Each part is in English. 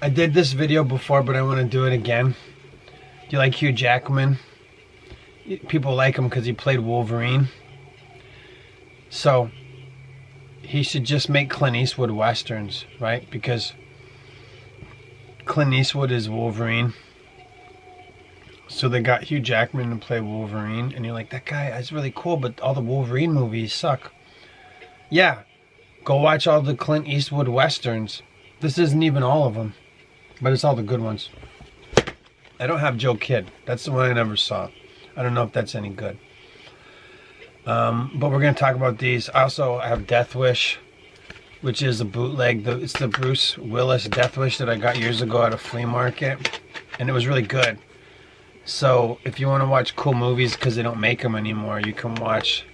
I did this video before, but I want to do it again. Do you like Hugh Jackman? People like him because he played Wolverine. So, he should just make Clint Eastwood westerns, right? Because Clint Eastwood is Wolverine. So they got Hugh Jackman to play Wolverine, and you're like, that guy is really cool, but all the Wolverine movies suck. Yeah, go watch all the Clint Eastwood westerns. This isn't even all of them, but it's all the good ones. I don't have Joe Kidd. That's the one I never saw. I don't know if that's any good. But we're going to talk about these. I also have Death Wish, which is a bootleg. It's the Bruce Willis Death Wish that I got years ago at a flea market, and it was really good. So if you want to watch cool movies because they don't make them anymore, you can watch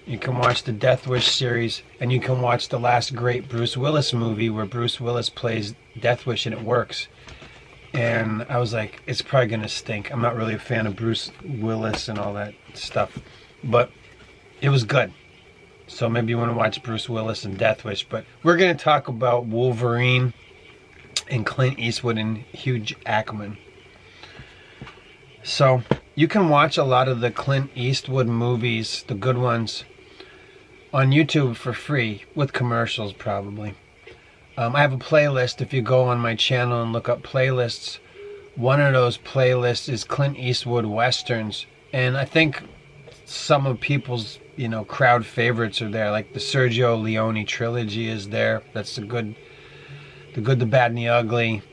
the Death Wish series, and you can watch the last great Bruce Willis movie where Bruce Willis plays Death Wish, and it works. And I was like, it's probably gonna stink. I'm not really a fan of Bruce Willis and all that stuff, but it was good. So maybe you want to watch Bruce Willis and Death Wish. But we're gonna talk about Wolverine and Clint Eastwood and Hugh Jackman. So you can watch a lot of the Clint Eastwood movies, the good ones, on YouTube for free, with commercials probably. I have a playlist. If you go on my channel and look up playlists, one of those playlists is Clint Eastwood Westerns. And I think some of people's, crowd favorites are there. Like the Sergio Leone trilogy is there. That's the good, the bad, and the ugly.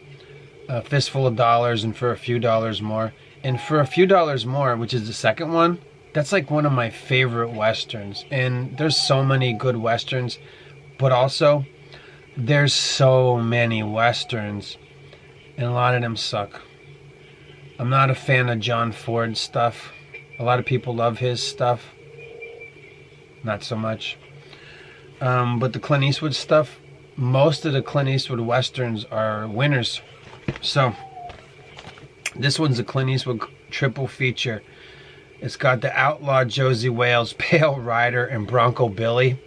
A Fistful of Dollars and For a Few Dollars More. And For a Few Dollars More, which is the second one, that's like one of my favorite westerns. And there's so many good westerns, but also there's so many westerns, and a lot of them suck. I'm not a fan of John Ford's stuff. A lot of people love his stuff. Not so much. But the Clint Eastwood stuff, most of the Clint Eastwood westerns are winners. So this one's a Clint Eastwood triple feature. It's got the Outlaw Josie Wales, Pale Rider, and Bronco Billy.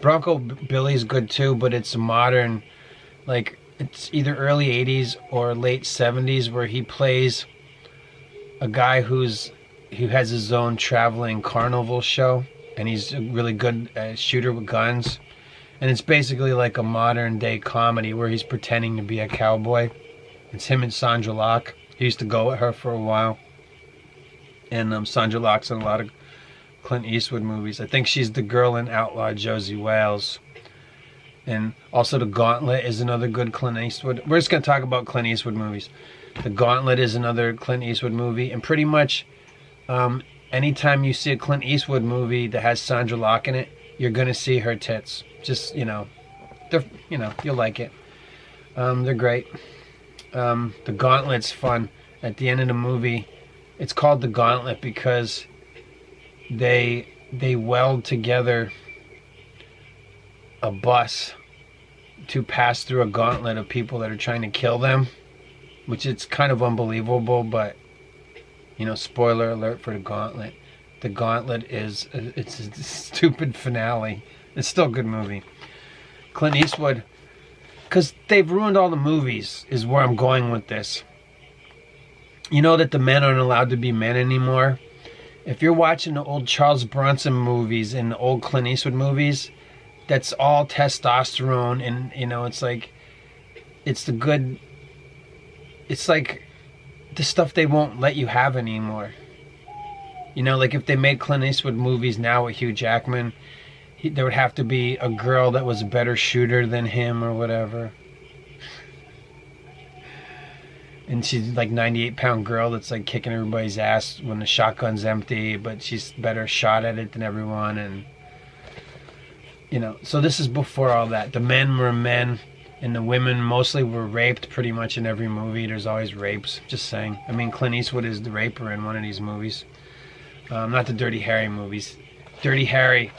Bronco Billy's good too, but it's modern. Like, it's either early 80s or late 70s, where he plays a guy who has his own traveling carnival show, and he's a really good shooter with guns. And it's basically like a modern day comedy where he's pretending to be a cowboy. It's him and Sandra Locke. He used to go with her for a while. And Sandra Locke's in a lot of Clint Eastwood movies. I think she's the girl in Outlaw Josie Wales. And also The Gauntlet is another good Clint Eastwood. We're just going to talk about Clint Eastwood movies. The Gauntlet is another Clint Eastwood movie. And pretty much anytime you see a Clint Eastwood movie that has Sandra Locke in it, you're going to see her tits. Just, you'll like it. They're great. The Gauntlet's fun. At the end of the movie, it's called The Gauntlet because they weld together a bus to pass through a gauntlet of people that are trying to kill them, which it's kind of unbelievable, but spoiler alert for The Gauntlet. The Gauntlet it's a stupid finale. It's still a good movie. Clint Eastwood, because they've ruined all the movies, is where I'm going with this. You know that the men aren't allowed to be men anymore? If you're watching the old Charles Bronson movies and the old Clint Eastwood movies, that's all testosterone, and it's like, it's like the stuff they won't let you have anymore. Like if they made Clint Eastwood movies now with Hugh Jackman, there would have to be a girl that was a better shooter than him or whatever. And she's like 98-pound girl that's like kicking everybody's ass when the shotgun's empty, but she's better shot at it than everyone. And so this is before all that. The men were men, and the women mostly were raped pretty much in every movie. There's always rapes, just saying. I mean, Clint Eastwood is the raper in one of these movies. Not the Dirty Harry movies. Dirty Harry,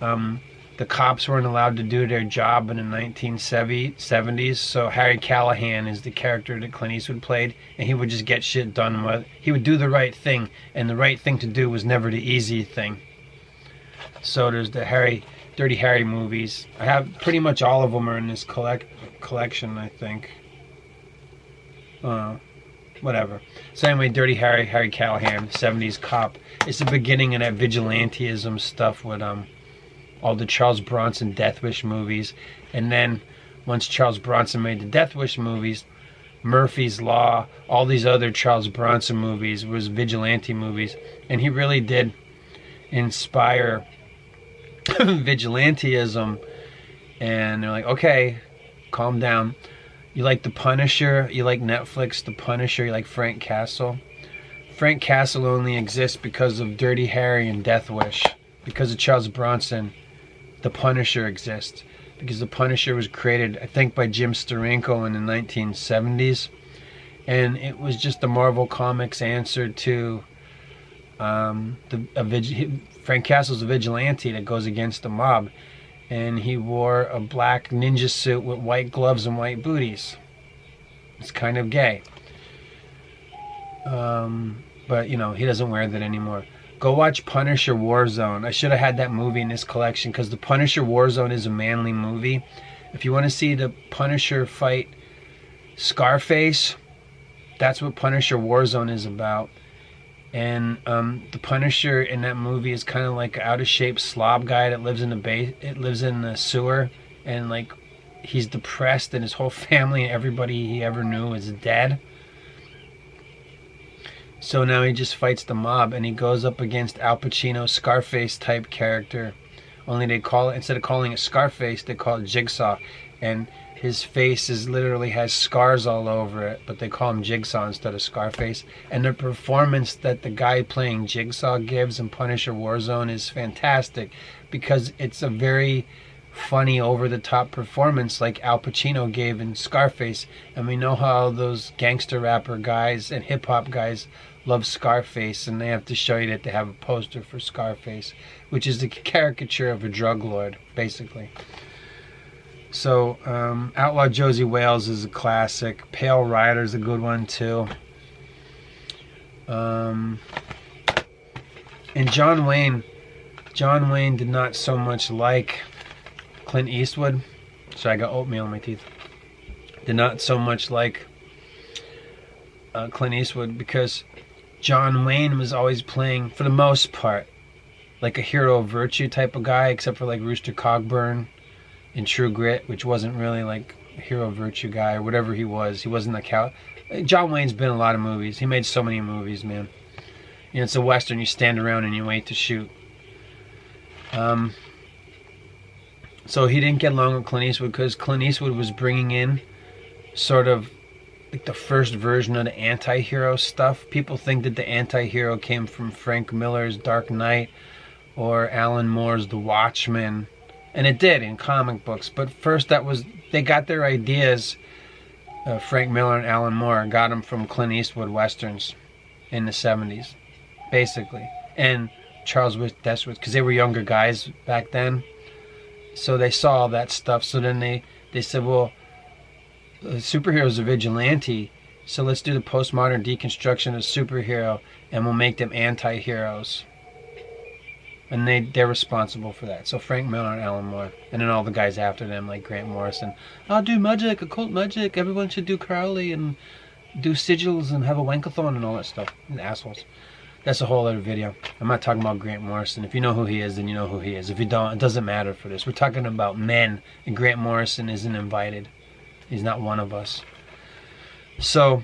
the cops weren't allowed to do their job in the 1970s, so Harry Callahan is the character that Clint Eastwood played, and he would just get shit done. He would do the right thing, and the right thing to do was never the easy thing. So there's the Dirty Harry movies. I have pretty much all of them are in this collection, I think. Whatever. So anyway, Dirty Harry Callahan, 70s cop. It's the beginning of that vigilanteism stuff with all the Charles Bronson Death Wish movies. And then once Charles Bronson made the Death Wish movies, Murphy's Law, all these other Charles Bronson movies was vigilante movies. And he really did inspire vigilanteism. And they're like, okay, calm down. You like The Punisher, you like Netflix, The Punisher, you like Frank Castle. Frank Castle only exists because of Dirty Harry and Death Wish. Because of Charles Bronson, The Punisher exists. Because The Punisher was created, I think, by Jim Steranko in the 1970s. And it was just the Marvel Comics answer to Frank Castle's a vigilante that goes against the mob. And he wore a black ninja suit with white gloves and white booties. It's kind of gay. But, you know, he doesn't wear that anymore. Go watch Punisher Warzone. I should have had that movie in this collection because the Punisher Warzone is a manly movie. If you want to see the Punisher fight Scarface, that's what Punisher Warzone is about. And the Punisher in that movie is kind of like an out-of-shape slob guy that lives in the sewer, and like he's depressed, and his whole family and everybody he ever knew is dead. So now he just fights the mob, and he goes up against Al Pacino's Scarface type character. Only they call it, instead of calling it Scarface, they call it Jigsaw, and his face literally has scars all over it, but they call him Jigsaw instead of Scarface. And the performance that the guy playing Jigsaw gives in Punisher Warzone is fantastic because it's a very funny, over-the-top performance like Al Pacino gave in Scarface. And we know how those gangster rapper guys and hip-hop guys love Scarface, and they have to show you that they have a poster for Scarface, which is the caricature of a drug lord, basically. So, Outlaw Josie Wales is a classic. Pale Rider's a good one, too. And John Wayne did not so much like Clint Eastwood. Sorry, I got oatmeal in my teeth. Did not so much like Clint Eastwood because John Wayne was always playing, for the most part, like a hero of virtue type of guy, except for like Rooster Cogburn in True Grit, which wasn't really like a hero virtue guy or whatever he was. He wasn't a cow. John Wayne's been in a lot of movies. He made so many movies, man. You know, it's a Western. You stand around and you wait to shoot. So he didn't get along with Clint Eastwood because Clint Eastwood was bringing in sort of like the first version of the anti-hero stuff. People think that the anti-hero came from Frank Miller's Dark Knight or Alan Moore's The Watchmen. And it did in comic books, but first they got their ideas, Frank Miller and Alan Moore got them from Clint Eastwood westerns in the 70s, basically. And Charles Destwood, because they were younger guys back then, so they saw all that stuff. So then they said, well, superheroes are vigilante, so let's do the postmodern deconstruction of superhero, and we'll make them anti-heroes. And they're responsible for that. So Frank Miller and Alan Moore. And then all the guys after them, like Grant Morrison. I'll do magic, occult magic. Everyone should do Crowley and do sigils and have a wankathon and all that stuff. And assholes. That's a whole other video. I'm not talking about Grant Morrison. If you know who he is, then you know who he is. If you don't, it doesn't matter for this. We're talking about men. And Grant Morrison isn't invited. He's not one of us. So,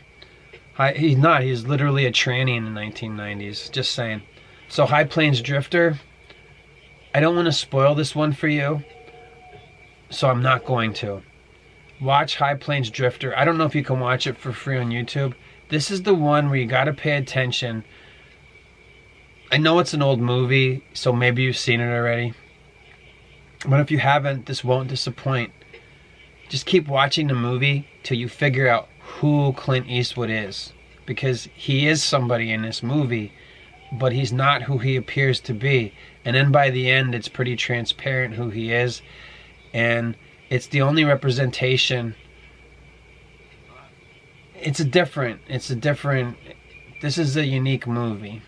he's not. He's literally a tranny in the 1990s. Just saying. So High Plains Drifter, I don't want to spoil this one for you, so I'm not going to. Watch High Plains Drifter. I don't know if you can watch it for free on YouTube. This is the one where you got to pay attention. I know it's an old movie, so maybe you've seen it already. But if you haven't, this won't disappoint. Just keep watching the movie till you figure out who Clint Eastwood is. Because he is somebody in this movie, but he's not who he appears to be. And then by the end, it's pretty transparent who he is. And it's the only representation. This is a unique movie.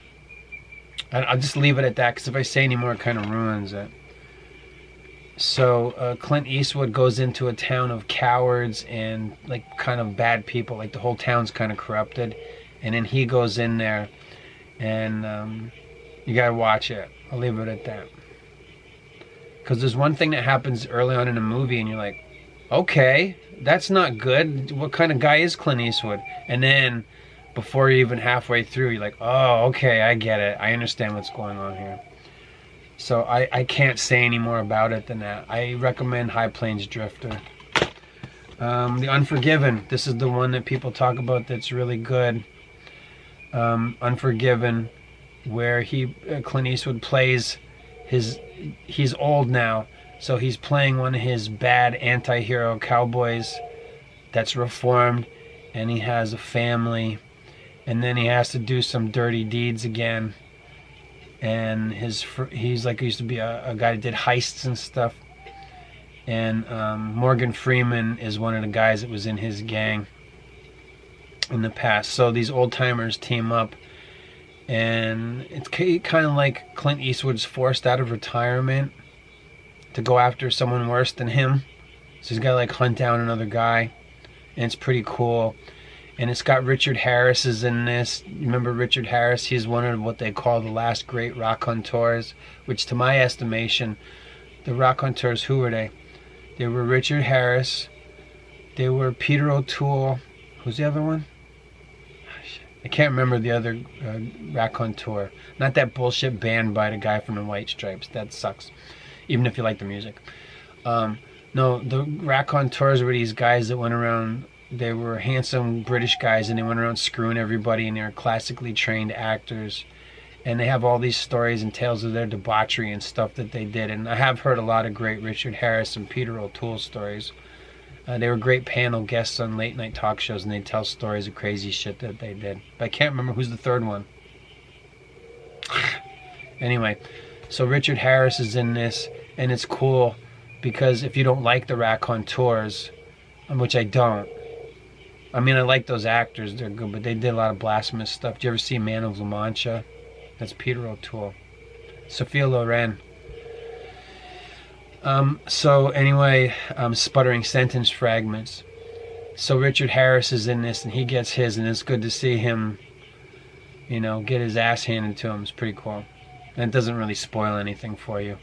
I'll just leave it at that, because if I say any more, it kind of ruins it. So Clint Eastwood goes into a town of cowards and like kind of bad people. Like the whole town's kind of corrupted, and then he goes in there, and you gotta watch it. I'll leave it at that. Because there's one thing that happens early on in a movie, and you're like, okay, that's not good. What kind of guy is Clint Eastwood? And then before you're even halfway through, you're like, oh, okay, I get it. I understand what's going on here. So I can't say any more about it than that. I recommend High Plains Drifter. The Unforgiven. This is the one that people talk about that's really good. Unforgiven, where Clint Eastwood plays he's old now, so he's playing one of his bad anti-hero cowboys that's reformed, and he has a family, and then he has to do some dirty deeds again. And he's like, he used to be a guy that did heists and stuff, and Morgan Freeman is one of the guys that was in his gang in the past. So these old timers team up, and it's kind of like Clint Eastwood's forced out of retirement to go after someone worse than him. So he's got to like hunt down another guy, and it's pretty cool. And it's got Richard Harris is in this. You remember Richard Harris? He's one of what they call the last great raconteurs, which to my estimation, the raconteurs, who were they? They were Richard Harris. They were Peter O'Toole. Who's the other one? I can't remember the other raconteur. Not that bullshit band by the guy from the White Stripes. That sucks, even if you like the music. No, the raconteurs were these guys that went around. They were handsome British guys, and they went around screwing everybody, and they were classically trained actors. And they have all these stories and tales of their debauchery and stuff that they did. And I have heard a lot of great Richard Harris and Peter O'Toole stories. They were great panel guests on late night talk shows, and they'd tell stories of crazy shit that they did. But I can't remember who's the third one. Anyway, so Richard Harris is in this, and it's cool because if you don't like the raconteurs, which I don't, I mean, I like those actors, they're good, but they did a lot of blasphemous stuff. Did you ever see Man of La Mancha? That's Peter O'Toole. Sophia Loren. So anyway, sputtering sentence fragments. So Richard Harris is in this, and he gets his, and it's good to see him, you know, get his ass handed to him. It's pretty cool. And it doesn't really spoil anything for you.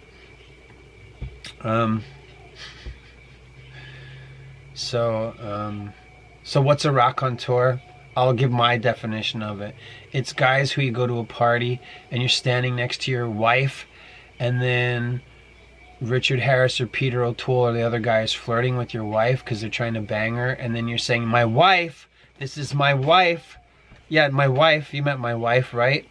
So what's a raconteur? I'll give my definition of it. It's guys who you go to a party and you're standing next to your wife, and then Richard Harris or Peter O'Toole or the other guy is flirting with your wife because they're trying to bang her, and then you're saying, my wife, this is my wife. Yeah, my wife, you met my wife, right?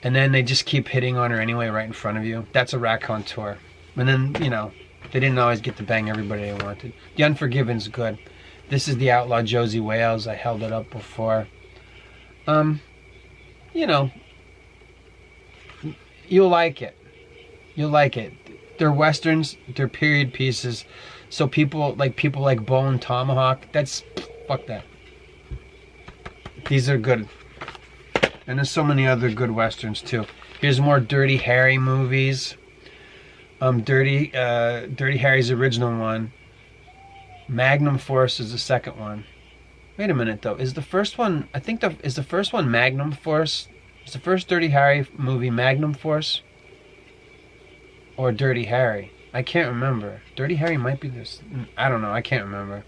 And then they just keep hitting on her anyway right in front of you. That's a raconteur. And then, you know, they didn't always get to bang everybody they wanted. The Unforgiven's good. This is the Outlaw Josie Wales. I held it up before. You know, you'll like it. You'll like it. They're westerns. They're period pieces. So people like Bone Tomahawk. Fuck that. These are good. And there's so many other good westerns too. Here's more Dirty Harry movies. Dirty Harry's original one. Magnum Force is the second one. Wait a minute though. Is the first one? Is the first one Magnum Force? Is the first Dirty Harry movie Magnum Force? Or Dirty Harry? I can't remember. Dirty Harry might be this. I don't know. I can't remember.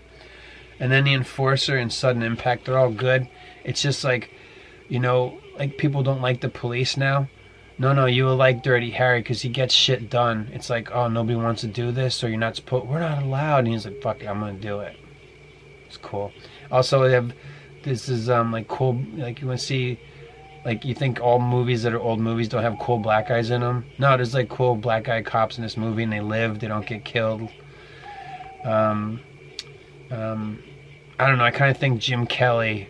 And then The Enforcer and Sudden Impact. They're all good. It's just like, you know, like people don't like the police now. No, you will like Dirty Harry because he gets shit done. It's like, oh, nobody wants to do this, so you're not supposed. We're not allowed. And he's like, fuck it, I'm gonna do it. It's cool. Also, this is like cool. Like you want to see, like you think all movies that are old movies don't have cool black guys in them. No, there's like cool black guy cops in this movie, and they live. They don't get killed. I don't know. I kind of think Jim Kelly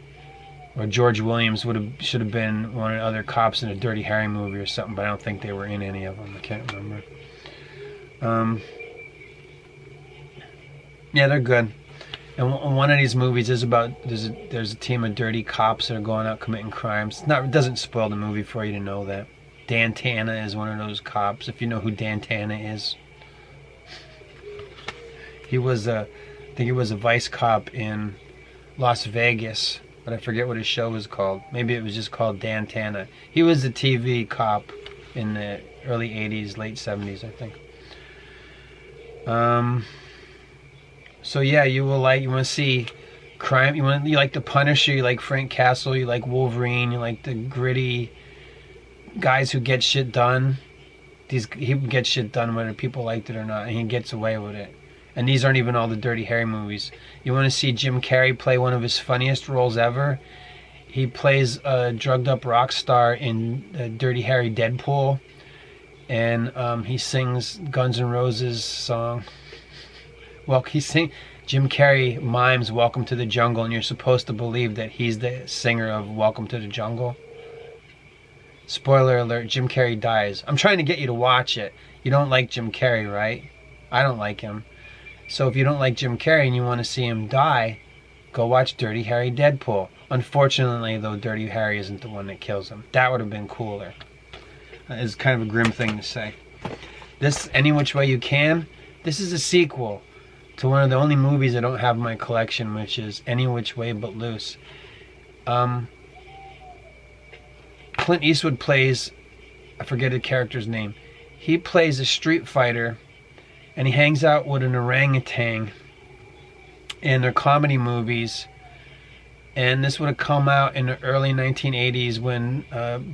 or George Williams should have been one of the other cops in a Dirty Harry movie or something, but I don't think they were in any of them. I can't remember. Yeah, they're good. And one of these movies is about there's a team of dirty cops that are going out committing crimes. It doesn't spoil the movie for you to know that. Dan Tana is one of those cops. If you know who Dan Tana is, He was I think he was a vice cop in Las Vegas, but I forget what his show was called. Maybe it was just called Dan Tana. He was a TV cop in the early 80s, late 70s, I think. So yeah, you want to see crime. You like the Punisher. You like Frank Castle. You like Wolverine. You like the gritty guys who get shit done. He gets shit done whether people liked it or not, and he gets away with it. And these aren't even all the Dirty Harry movies. You want to see Jim Carrey play one of his funniest roles ever? He plays a drugged up rock star in Dirty Harry Deadpool, and he sings Guns N' Roses song. Well, Jim Carrey mimes Welcome to the Jungle, and you're supposed to believe that he's the singer of Welcome to the Jungle. Spoiler alert, Jim Carrey dies. I'm trying to get you to watch it. You don't like Jim Carrey, right? I don't like him. So if you don't like Jim Carrey and you want to see him die, go watch Dirty Harry Deadpool. Unfortunately, though, Dirty Harry isn't the one that kills him. That would have been cooler. It's kind of a grim thing to say. This, Any Which Way You Can, this is a sequel to one of the only movies I don't have in my collection, which is Any Which Way But Loose. Clint Eastwood plays, I forget the character's name. He plays a street fighter, and he hangs out with an orangutan, and they're comedy movies. And this would have come out in the early 1980s when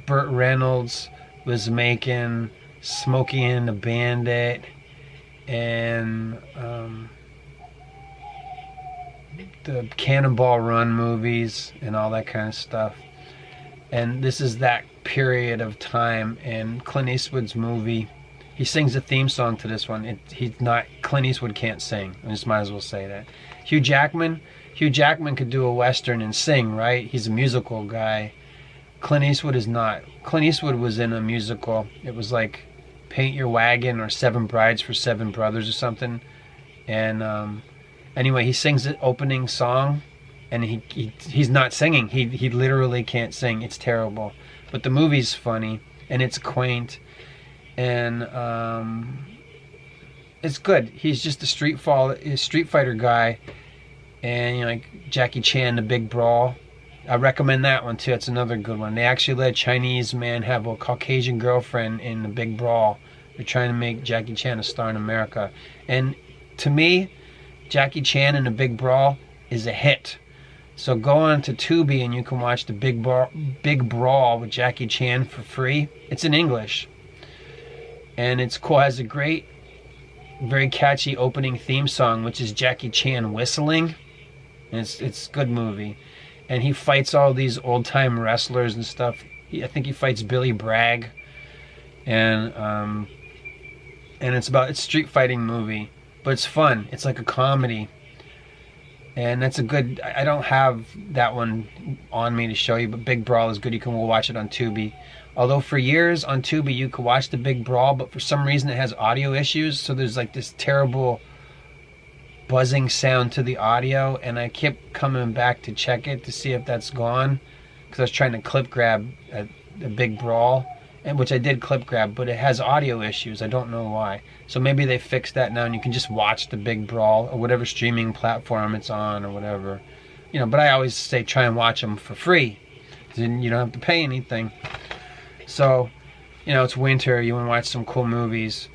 Burt Reynolds was making Smokey and the Bandit and the Cannonball Run movies and all that kind of stuff. And this is that period of time. And Clint Eastwood's movie, he sings a theme song to this one. Clint Eastwood can't sing. I just might as well say that. Hugh Jackman could do a Western and sing, right? He's a musical guy. Clint Eastwood is not. Clint Eastwood was in a musical. It was like Paint Your Wagon or Seven Brides for Seven Brothers or something. And anyway, he sings the opening song, and he's not singing. He literally can't sing. It's terrible. But the movie's funny, and it's quaint, and it's good. He's just a street fighter guy, and like Jackie Chan, The Big Brawl. I recommend that one too. It's another good one. They actually let a Chinese man have a Caucasian girlfriend in The Big Brawl. They're trying to make Jackie Chan a star in America. And to me, Jackie Chan in The Big Brawl is a hit. So go on to Tubi and you can watch The Big Brawl with Jackie Chan for free. It's in English. And it's cool. It has a great, very catchy opening theme song, which is Jackie Chan whistling. And it's a good movie. And he fights all these old-time wrestlers and stuff. I think he fights Billy Bragg. And it's a street fighting movie. But it's fun. It's like a comedy. And that's a good... I don't have that one on me to show you, but Big Brawl is good. You can go watch it on Tubi. Although for years on Tubi you could watch The Big Brawl, but for some reason it has audio issues. So there's like this terrible buzzing sound to the audio, and I kept coming back to check it to see if that's gone, because I was trying to clip grab The Big Brawl, and which I did clip grab, but it has audio issues. I don't know why. So maybe they fixed that now, and you can just watch The Big Brawl or whatever streaming platform it's on or whatever. But I always say try and watch them for free, then you don't have to pay anything. So, it's winter. You want to watch some cool movies.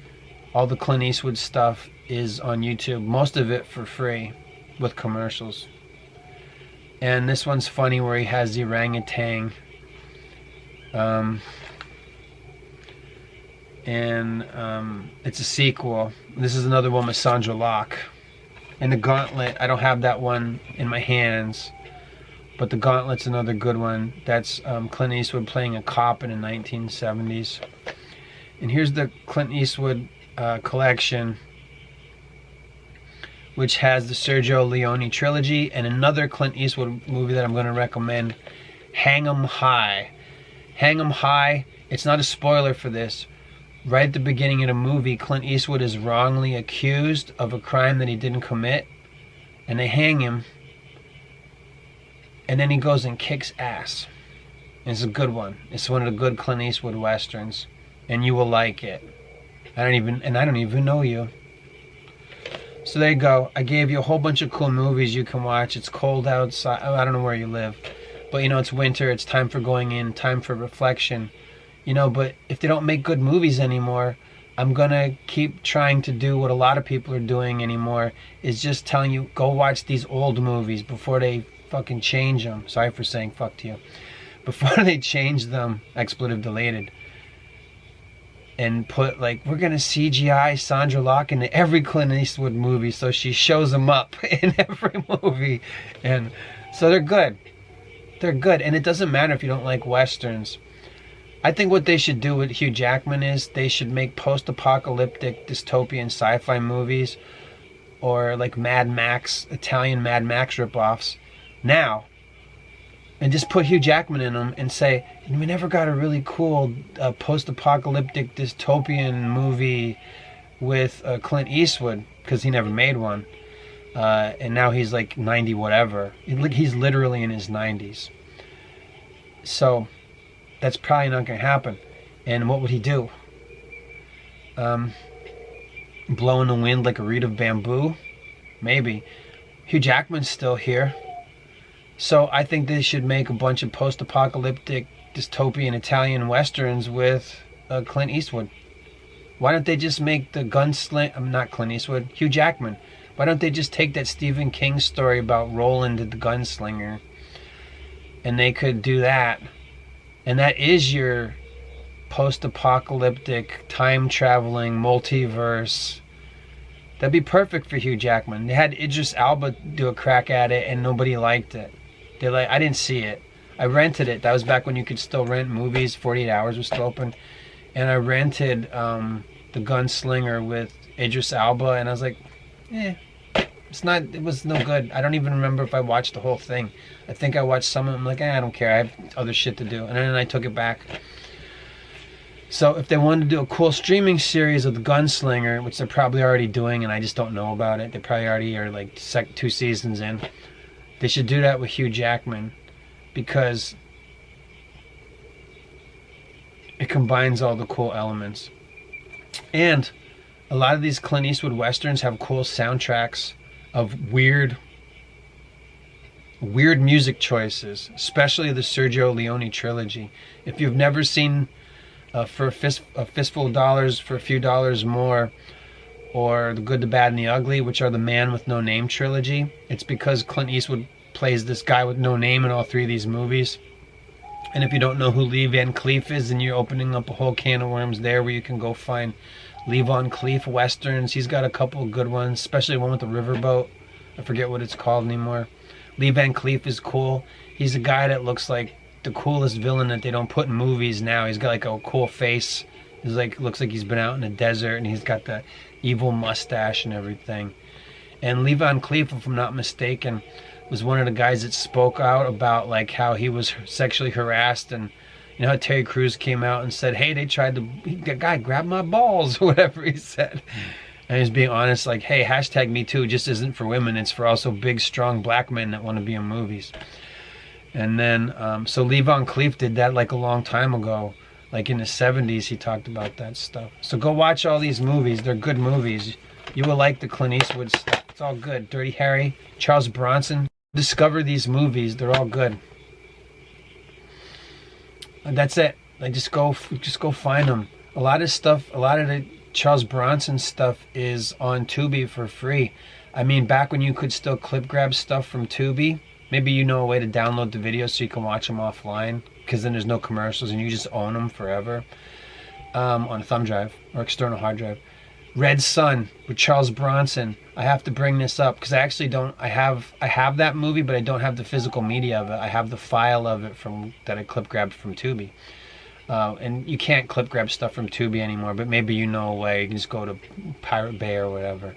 All the Clint Eastwood stuff is on YouTube, most of it for free with commercials. And this one's funny where he has the orangutan, it's a sequel. This is another one with Sandra Locke. And The Gauntlet, I don't have that one in my hands, but The Gauntlet's another good one. That's Clint Eastwood playing a cop in the 1970s. And here's the Clint Eastwood collection, which has the Sergio Leone trilogy and another Clint Eastwood movie that I'm going to recommend, Hang 'em High. Hang 'em High, it's not a spoiler for this. Right at the beginning of the movie, Clint Eastwood is wrongly accused of a crime that he didn't commit, and they hang him, and then he goes and kicks ass. And it's a good one. It's one of the good Clint Eastwood westerns, and you will like it. I don't even know you. So there you go. I gave you a whole bunch of cool movies you can watch. It's cold outside. Oh, I don't know where you live. But, you know, it's winter. It's time for going in. Time for reflection. You know, but if they don't make good movies anymore, I'm going to keep trying to do what a lot of people are doing anymore, is just telling you, go watch these old movies before they fucking change them. Sorry for saying fuck to you. Before they change them, expletive deleted, and put, like, we're going to CGI Sandra Lock into every Clint Eastwood movie so she shows them up in every movie. And so they're good. They're good. And it doesn't matter if you don't like Westerns. I think what they should do with Hugh Jackman is they should make post-apocalyptic dystopian sci-fi movies, or like Mad Max, Italian Mad Max ripoffs now, and just put Hugh Jackman in them and say, we never got a really cool post-apocalyptic dystopian movie with Clint Eastwood, because he never made one, and now he's like 90 whatever. He's literally in his 90s. So that's probably not going to happen. And what would he do? Blow in the wind like a reed of bamboo? Maybe. Hugh Jackman's still here. So I think they should make a bunch of post-apocalyptic dystopian Italian westerns with Clint Eastwood. Why don't they just make the gunslinger... not Clint Eastwood, Hugh Jackman. Why don't they just take that Stephen King story about Roland the gunslinger, and they could do that. And that is your post-apocalyptic, time-traveling, multiverse. That'd be perfect for Hugh Jackman. They had Idris Elba do a crack at it, and nobody liked it. I didn't see it. I rented it. That was back when you could still rent movies. 48 Hours was still open. And I rented The Gunslinger with Idris Elba, and I was like, it was no good. I don't even remember if I watched the whole thing. I think I watched some of them. I'm like, I don't care. I have other shit to do. And then I took it back. So if they wanted to do a cool streaming series of The Gunslinger, which they're probably already doing, and I just don't know about it. They probably already are like 2 seasons in. They should do that with Hugh Jackman, because it combines all the cool elements. And a lot of these Clint Eastwood westerns have cool soundtracks of weird music choices, especially the Sergio Leone trilogy. If you've never seen For a Fistful of Dollars for a Few Dollars More, or The Good, the Bad, and the Ugly, which are the Man with No Name trilogy, it's because Clint Eastwood plays this guy with no name in all 3 of these movies. And if you don't know who Lee Van Cleef is, then you're opening up a whole can of worms there, where you can go find Lee Van Cleef westerns. He's got a couple of good ones, especially one with the riverboat. I forget what it's called anymore. Lee Van Cleef is cool. He's a guy that looks like the coolest villain that they don't put in movies now. He's got like a cool face. He's like, looks like he's been out in the desert, and he's got the evil mustache and everything. And Lee Van Cleef, if I'm not mistaken, was one of the guys that spoke out about like how he was sexually harassed, and you know how Terry Crews came out and said, hey, they tried to, the guy grabbed my balls, or whatever he said. And he's being honest, like, hey, hashtag Me Too just isn't for women. It's for also big, strong black men that want to be in movies. And then, so Lee Van Cleef did that like a long time ago. Like in the 70s, he talked about that stuff. So go watch all these movies. They're good movies. You will like the Clint Eastwood stuff. It's all good. Dirty Harry, Charles Bronson. Discover these movies. They're all good. And that's it. Like, just go find them. A lot of the Charles Bronson stuff is on Tubi for free. I mean, back when you could still clip grab stuff from Tubi, maybe you know a way to download the videos so you can watch them offline, because then there's no commercials and you just own them forever on a thumb drive or external hard drive. Red Sun with Charles Bronson. I have to bring this up because I actually don't. I have that movie, but I don't have the physical media of it. I have the file of it that I clip grabbed from Tubi. And you can't clip grab stuff from Tubi anymore, but maybe you know a way. You can just go to Pirate Bay or whatever.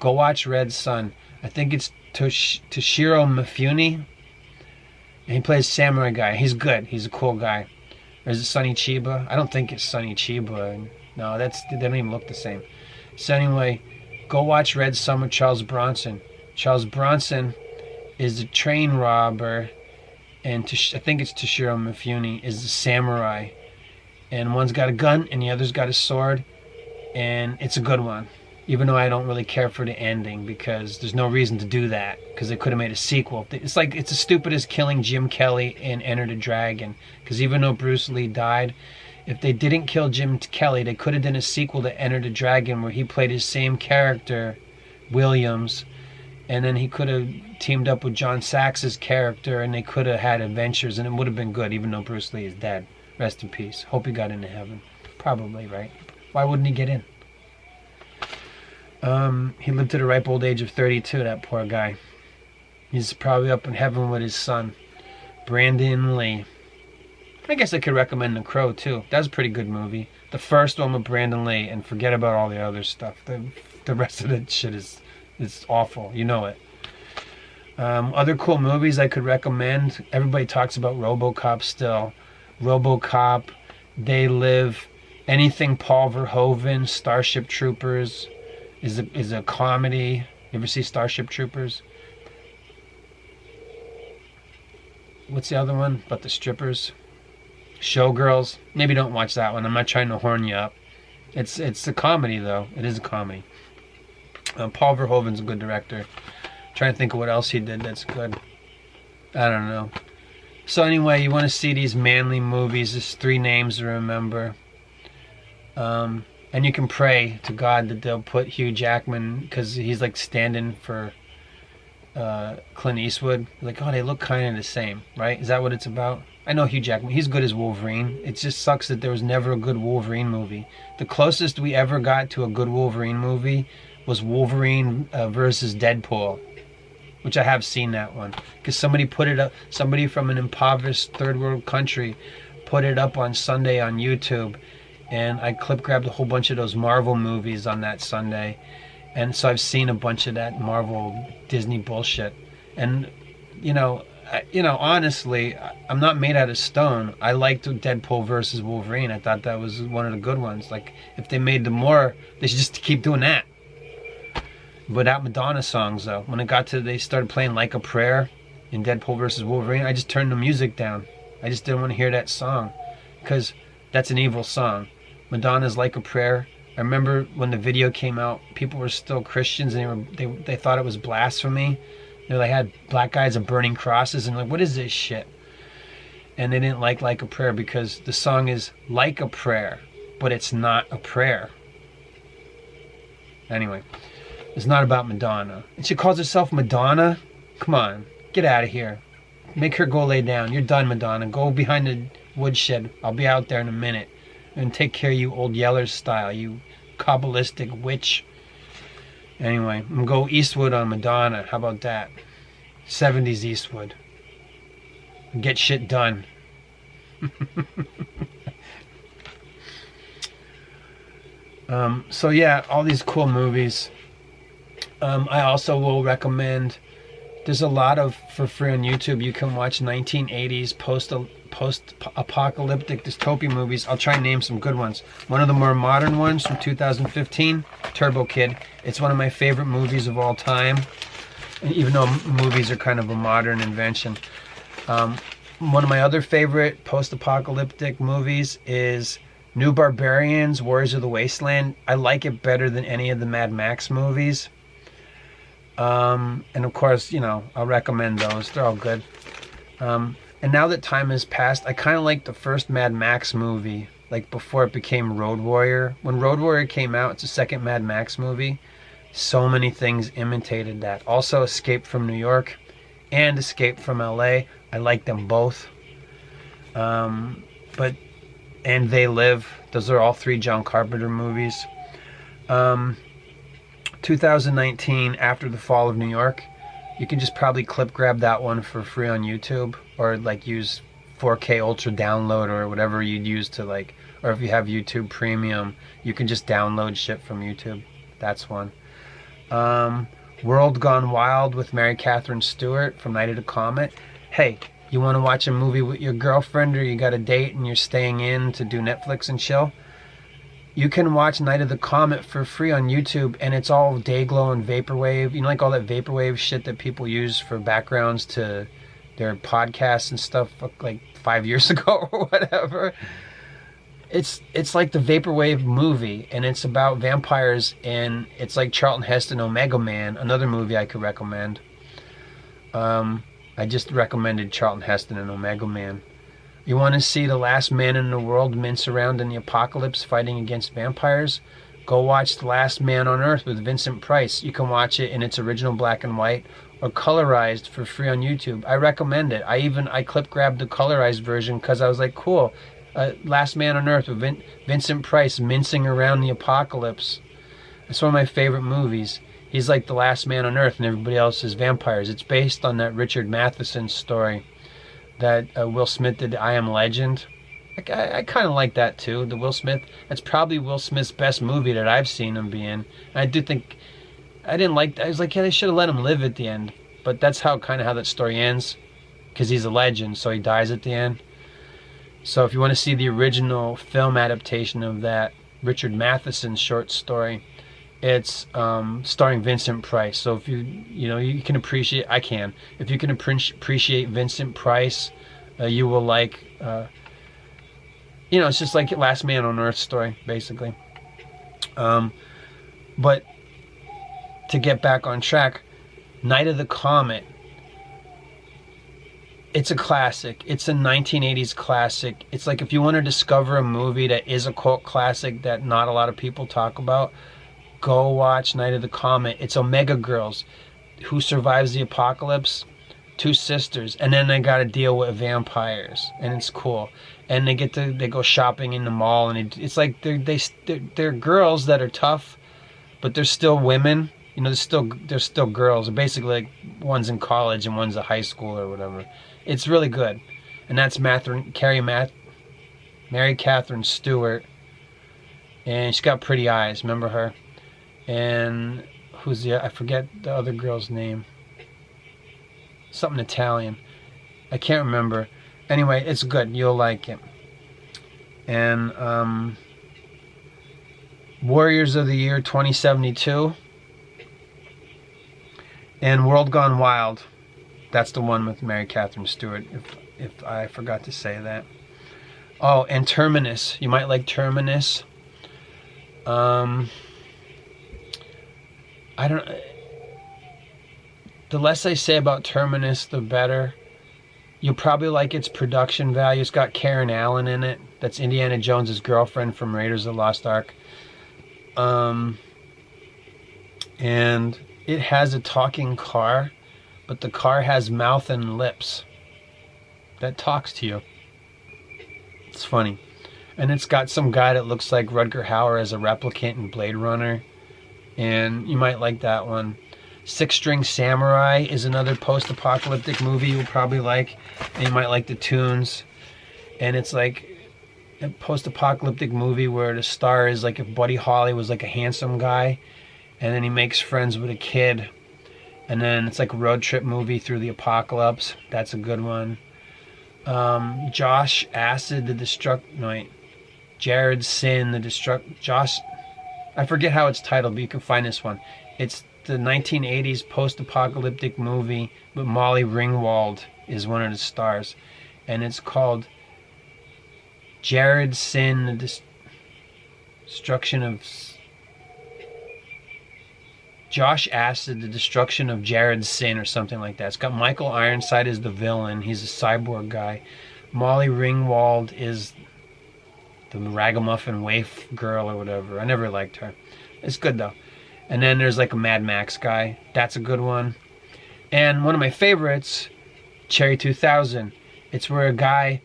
Go watch Red Sun. I think it's Toshiro Mifune. And he plays Samurai Guy. He's good. He's a cool guy. Or is it Sonny Chiba? I don't think it's Sonny Chiba. No, they don't even look the same. So anyway, go watch Red Sun with Charles Bronson. Charles Bronson is a train robber, and I think it's Toshiro Mifune is the samurai. And one's got a gun and the other's got a sword, and it's a good one. even though I don't really care for the ending because there's no reason to do that because they could have made a sequel. It's like it's as stupid as killing Jim Kelly in Enter the Dragon, because even though Bruce Lee died, if they didn't kill Jim Kelly, they could have done a sequel to Enter the Dragon where he played his same character, Williams, and then he could have teamed up with John Sax's character and they could have had adventures and it would have been good even though Bruce Lee is dead. Rest in peace. Hope he got into heaven. Probably, right? Why wouldn't he get in? He lived to the ripe old age of 32, that poor guy. He's probably up in heaven with his son, Brandon Lee. I guess I could recommend The Crow, too. That was a pretty good movie. The first one with Brandon Lee, and forget about all the other stuff. The rest of the shit is awful. You know it. Other cool movies I could recommend. Everybody talks about RoboCop still. RoboCop, They Live, anything Paul Verhoeven, Starship Troopers is a comedy. You ever see Starship Troopers? What's the other one about the strippers? Showgirls. Maybe don't watch that one. I'm not trying to horn you up. It's a comedy though. It is a comedy. Paul Verhoeven's a good director. Trying to think of what else he did that's good. I don't know. So anyway, you want to see these manly movies. There's 3 names to remember. And you can pray to God that they'll put Hugh Jackman, because he's like standing for Clint Eastwood. Like, oh, they look kind of the same, right? Is that what it's about? I know Hugh Jackman. He's good as Wolverine. It just sucks that there was never a good Wolverine movie. The closest we ever got to a good Wolverine movie was Wolverine versus Deadpool, which I have seen that one. Because somebody put it up, somebody from an impoverished third world country put it up on Sunday on YouTube. And I grabbed a whole bunch of those Marvel movies on that Sunday. And so I've seen a bunch of that Marvel Disney bullshit. And, honestly, I'm not made out of stone. I liked Deadpool versus Wolverine. I thought that was one of the good ones. Like, if they made more, they should just keep doing that. Without Madonna songs, though. When it got to, they started playing Like a Prayer in Deadpool versus Wolverine, I just turned the music down. I just didn't want to hear that song. Because that's an evil song. Madonna's Like a Prayer. I remember when the video came out, people were still Christians and they thought it was blasphemy. They had black guys and burning crosses and like, what is this shit? And they didn't like a Prayer because the song is like a prayer, but it's not a prayer. Anyway, it's not about Madonna. And she calls herself Madonna? Come on, get out of here. Make her go lay down. You're done, Madonna. Go behind the woodshed. I'll be out there in a minute. And take care of you old Yellers style, you Kabbalistic witch. Anyway, I'm going to go Eastwood on Madonna. How about that? 70s Eastwood. Get shit done. So yeah, all these cool movies. I also will recommend, there's a lot of, for free on YouTube, you can watch 1980s post-apocalyptic dystopia movies. I'll try and name some good ones. One of the more modern ones from 2015, Turbo Kid. It's one of my favorite movies of all time, even though movies are kind of a modern invention. One of my other favorite post-apocalyptic movies is New Barbarians, Warriors of the Wasteland. I like it better than any of the Mad Max movies. And of course, I'll recommend those. They're all good. And now that time has passed, I kind of like the first Mad Max movie, like before it became Road Warrior. When Road Warrior came out, it's the second Mad Max movie. So many things imitated that. Also Escape from New York and Escape from LA. I like them both. And They Live. Those are all 3 John Carpenter movies. 2019, After the Fall of New York. You can just probably grab that one for free on YouTube, or like use 4K Ultra download or whatever you'd use to or if you have YouTube Premium, you can just download shit from YouTube. That's one. World Gone Wild with Mary Catherine Stewart from Night of the Comet. Hey, you want to watch a movie with your girlfriend or you got a date and you're staying in to do Netflix and chill? You can watch Night of the Comet for free on YouTube, and it's all Dayglow and Vaporwave. Like all that Vaporwave shit that people use for backgrounds to their podcasts and stuff like 5 years ago or whatever. It's like the Vaporwave movie, and it's about vampires, and it's like Charlton Heston, Omega Man, another movie I could recommend. I just recommended Charlton Heston and Omega Man. You want to see the last man in the world mince around in the apocalypse fighting against vampires? Go watch The Last Man on Earth with Vincent Price. You can watch it in its original black and white or colorized for free on YouTube. I recommend it. I clip grabbed the colorized version because I was like, cool. Last Man on Earth with Vincent Price mincing around the apocalypse. It's one of my favorite movies. He's like the last man on Earth and everybody else is vampires. It's based on that Richard Matheson story that Will Smith did, I Am Legend. I kind of like that too, the Will Smith. That's probably Will Smith's best movie that I've seen him be in. And I do think, I was like, yeah, they should have let him live at the end. But that's how that story ends. Because he's a legend, so he dies at the end. So if you want to see the original film adaptation of that Richard Matheson short story, it's starring Vincent Price. So if you can appreciate, if you can appreciate Vincent Price, you will like, it's just like Last Man on Earth story, basically. But to get back on track, Night of the Comet, it's a classic. It's a 1980s classic. It's like if you want to discover a movie that is a cult classic that not a lot of people talk about, go watch Night of the Comet. It's Omega Girls. Who survives the apocalypse? Two sisters, and then they got to deal with vampires, and it's cool. And they go shopping in the mall, and it's like they're girls that are tough, but they're still women. They're still girls. They're basically like one's in college and one's a high school or whatever. It's really good, and that's Mary Catherine Stewart, and she's got pretty eyes. Remember her? And I forget the other girl's name. Something Italian. I can't remember. Anyway, it's good. You'll like it. And Warriors of the Year 2072. And World Gone Wild. That's the one with Mary Catherine Stewart, if I forgot to say that. Oh, and Terminus. You might like Terminus. I don't... The less I say about Terminus, the better. You'll probably like its production value. It's got Karen Allen in it. That's Indiana Jones's girlfriend from Raiders of the Lost Ark. And it has a talking car, but the car has mouth and lips that talks to you. It's funny. And it's got some guy that looks like Rutger Hauer as a replicant in Blade Runner. And you might like that one. Six String Samurai is another post-apocalyptic movie you'll probably like. And you might like the tunes. And it's like a post-apocalyptic movie where the star is like if Buddy Holly was like a handsome guy. And then he makes friends with a kid. And then it's like a road trip movie through the apocalypse. That's a good one. Josh Acid, Jared Sin, Josh... I forget how it's titled, but you can find this one. It's the 1980s post-apocalyptic movie, but Molly Ringwald is one of the stars. And it's called Jared Sin, the Destruction of... Josh Acid, The Destruction of Jared Sin, or something like that. It's got Michael Ironside as the villain. He's a cyborg guy. Molly Ringwald is the ragamuffin waif girl or whatever. I never liked her. It's good though. And then there's like a Mad Max guy. That's a good one. And one of my favorites, Cherry 2000. It's where a guy,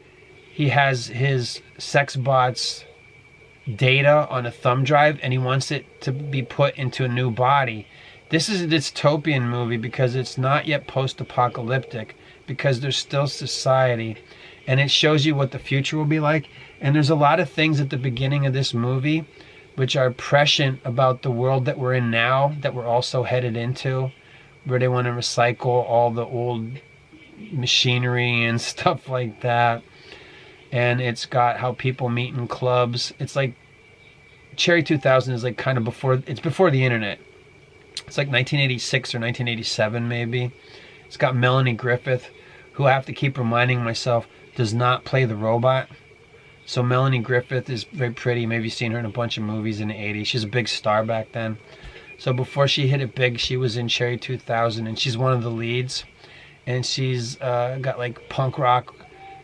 he has his sex bots data on a thumb drive and he wants it to be put into a new body. This is a dystopian movie because it's not yet post-apocalyptic, because there's still society, and it shows you what the future will be like. And there's a lot of things at the beginning of this movie which are prescient about the world that we're in now, that we're also headed into, where they want to recycle all the old machinery and stuff like that. And it's got how people meet in clubs. It's like Cherry 2000 is like kind of before the internet. It's like 1986 or 1987 maybe. It's got Melanie Griffith, who I have to keep reminding myself does not play the robot. So Melanie Griffith is very pretty. Maybe you've seen her in a bunch of movies in the 80s. She's a big star back then. So before she hit it big, she was in Cherry 2000, and she's one of the leads. And she's got like punk rock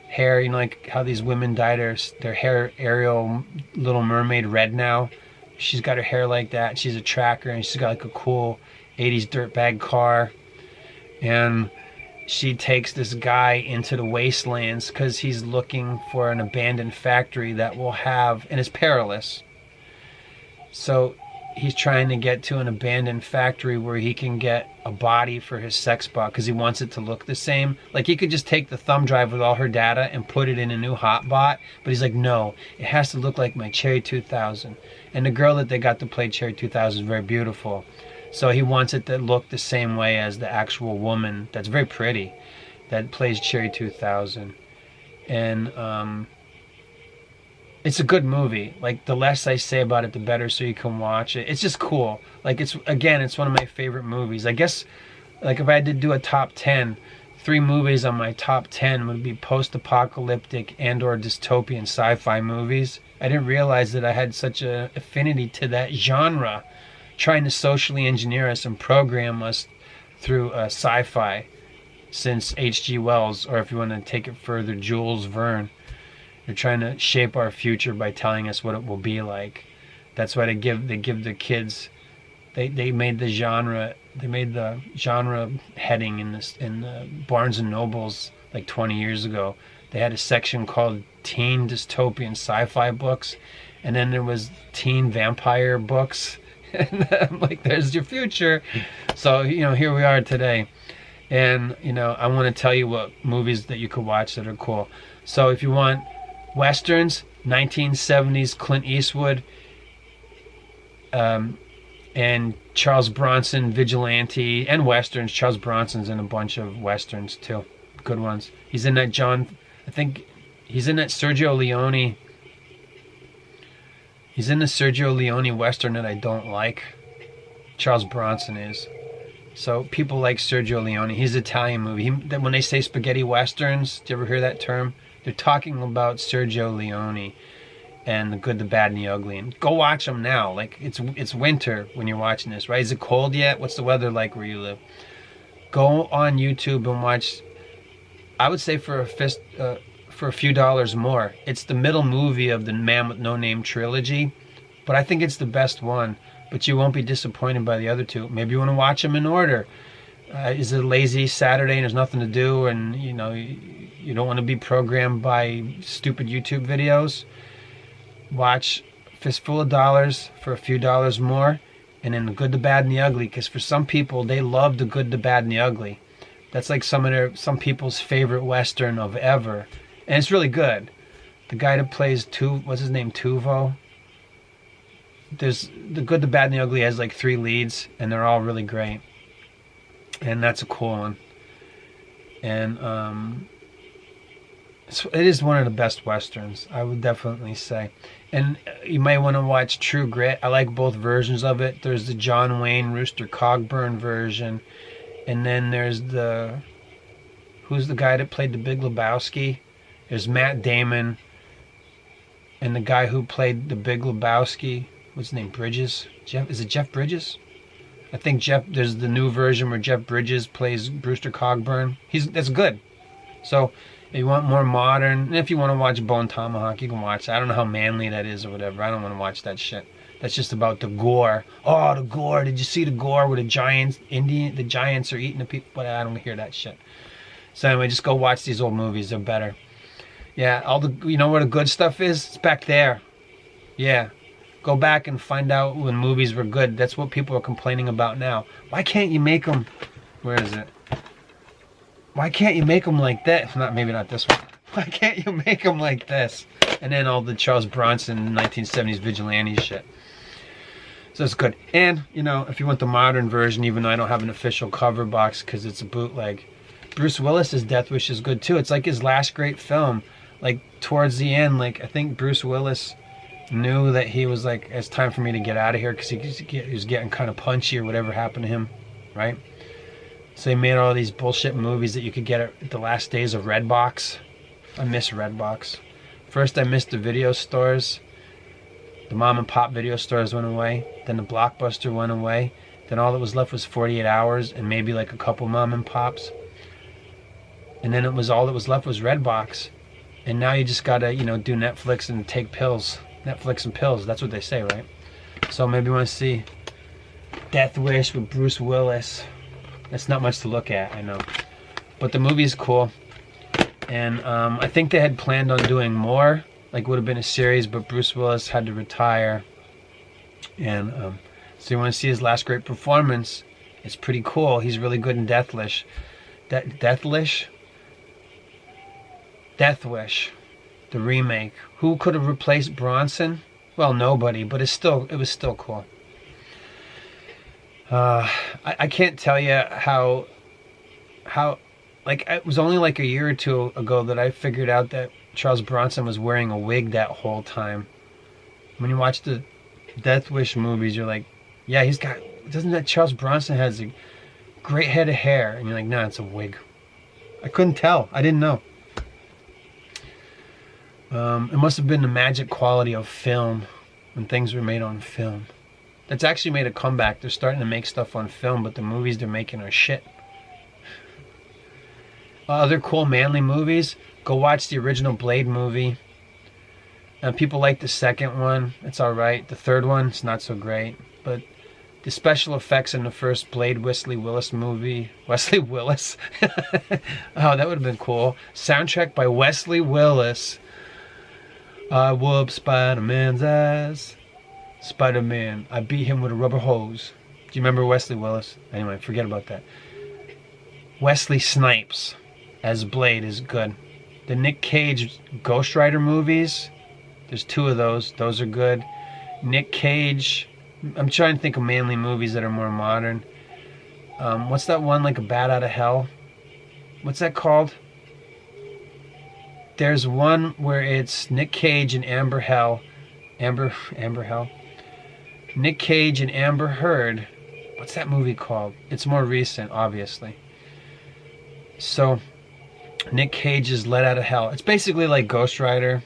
hair, you know, like how these women dye their hair Ariel Little Mermaid red now. She's got her hair like that. She's a tracker, and she's got like a cool 80s dirtbag car. And she takes this guy into the wastelands because he's looking for an abandoned factory that will have, and it's perilous. So he's trying to get to an abandoned factory where he can get a body for his sex bot because he wants it to look the same. Like, he could just take the thumb drive with all her data and put it in a new hot bot, but he's like, no, it has to look like my Cherry 2000. And the girl that they got to play Cherry 2000 is very beautiful. So he wants it to look the same way as the actual woman that's very pretty that plays Cherry 2000. And it's a good movie. Like, the less I say about it, the better, so you can watch it. It's just cool. Like, it's one of my favorite movies. I guess, like, if I had to do a top 10, 3 movies on my top 10 would be post-apocalyptic and or dystopian sci-fi movies. I didn't realize that I had such an affinity to that genre, trying to socially engineer us and program us through sci-fi since H.G. Wells, or if you want to take it further, Jules Verne. They're trying to shape our future by telling us what it will be like. That's why they give the kids. They made the genre. They made the genre heading in the Barnes and Nobles like 20 years ago. They had a section called Teen Dystopian Sci-Fi Books, and then there was Teen Vampire Books. And I'm like, there's your future. So, you know, here we are today. And, you know, I want to tell you what movies that you could watch that are cool. So if you want Westerns, 1970s Clint Eastwood, and Charles Bronson, Vigilante, and Westerns. Charles Bronson's in a bunch of Westerns too. Good ones. He's in that I think he's in that Sergio Leone. He's in the Sergio Leone Western that I don't like. Charles Bronson is. So people like Sergio Leone. He's an Italian movie. When they say spaghetti westerns, do you ever hear that term? They're talking about Sergio Leone and The Good, the Bad, and the Ugly. And go watch them now. Like, it's winter when you're watching this, right? Is it cold yet? What's the weather like where you live? Go on YouTube and watch. I would say for a few dollars more. It's the middle movie of the Man with No Name trilogy, but I think it's the best one. But you won't be disappointed by the other two. Maybe you want to watch them in order. Is it a lazy Saturday and there's nothing to do, and you know you don't want to be programmed by stupid YouTube videos? Watch Fistful of Dollars for a few dollars more, and then The Good, the Bad, and the Ugly. Because for some people, they love The Good, the Bad, and the Ugly. That's like some people's favorite Western of ever, and it's really good. The guy that plays what's his name, Tuvo? There's The Good, the Bad, and the Ugly has like 3 leads, and they're all really great. And that's a cool one. And it is one of the best Westerns, I would definitely say. And you might want to watch True Grit. I like both versions of it. There's the John Wayne Rooster Cogburn version. And then there's who's the guy that played the Big Lebowski? There's Matt Damon. And the guy who played the Big Lebowski, what's his name, Bridges? Is it Jeff Bridges? I think there's the new version where Jeff Bridges plays Brewster Cogburn. That's good. So if you want more modern, and if you want to watch Bone Tomahawk, you can watch that. I don't know how manly that is or whatever. I don't want to watch that shit. That's just about the gore. Oh, the gore. Did you see the gore where the giants are eating the people? But I don't hear that shit. So anyway, just go watch these old movies. They're better. Yeah, you know where the good stuff is? It's back there. Yeah. Go back and find out when movies were good. That's what people are complaining about now. Why can't you make them... Where is it? Why can't you make them like that? Maybe not this one. Why can't you make them like this? And then all the Charles Bronson 1970s vigilante shit. So it's good. And, you know, if you want the modern version, even though I don't have an official cover box because it's a bootleg, Bruce Willis's Death Wish is good too. It's like his last great film. Like, towards the end, like, I think Bruce Willis knew that he was like, it's time for me to get out of here because he was getting kind of punchy or whatever happened to him, right? So he made all these bullshit movies that you could get at the last days of Redbox. I miss Redbox. First I missed the video stores. The mom and pop video stores went away. Then the Blockbuster went away. Then all that was left was 48 Hours and maybe like a couple mom and pops. And then all that was left was Redbox. And now you just gotta, you know, do Netflix and take pills. Netflix and pills, that's what they say, right? So maybe you want to see Death Wish with Bruce Willis. That's not much to look at, I know. But the movie's cool. And I think they had planned on doing more. Like, would have been a series, but Bruce Willis had to retire. And so you want to see his last great performance. It's pretty cool. He's really good in Death Wish. Death Wish? Death Wish, the remake. Who could have replaced Bronson? Well, nobody, but it was still cool. I can't tell you how like, it was only like a year or two ago that I figured out that Charles Bronson was wearing a wig that whole time. When you watch the Death Wish movies, you're like, yeah, doesn't that Charles Bronson has a great head of hair? And you're like, no, it's a wig. I couldn't tell. I didn't know. It must have been the magic quality of film when things were made on film. That's actually made a comeback. They're starting to make stuff on film, but the movies they're making are shit. Other cool manly movies, go watch the original Blade movie. People like the second one. It's alright. The third one, it's not so great. But the special effects in the first Blade Wesley Willis movie. Wesley Willis? Oh, that would have been cool. Soundtrack by Wesley Willis. I whooped Spider-Man's ass. Spider-Man, I beat him with a rubber hose. Do you remember Wesley Willis? Anyway, forget about that. Wesley Snipes as Blade is good. The Nick Cage Ghost Rider movies, there's 2 of those. Those are good. Nick Cage, I'm trying to think of manly movies that are more modern. What's that one, like A Bat Out of Hell? What's that called? There's one where it's Nick Cage and Amber Hell. Amber Hell? Nick Cage and Amber Heard. What's that movie called? It's more recent, obviously. So, Nick Cage is let out of hell. It's basically like Ghost Rider.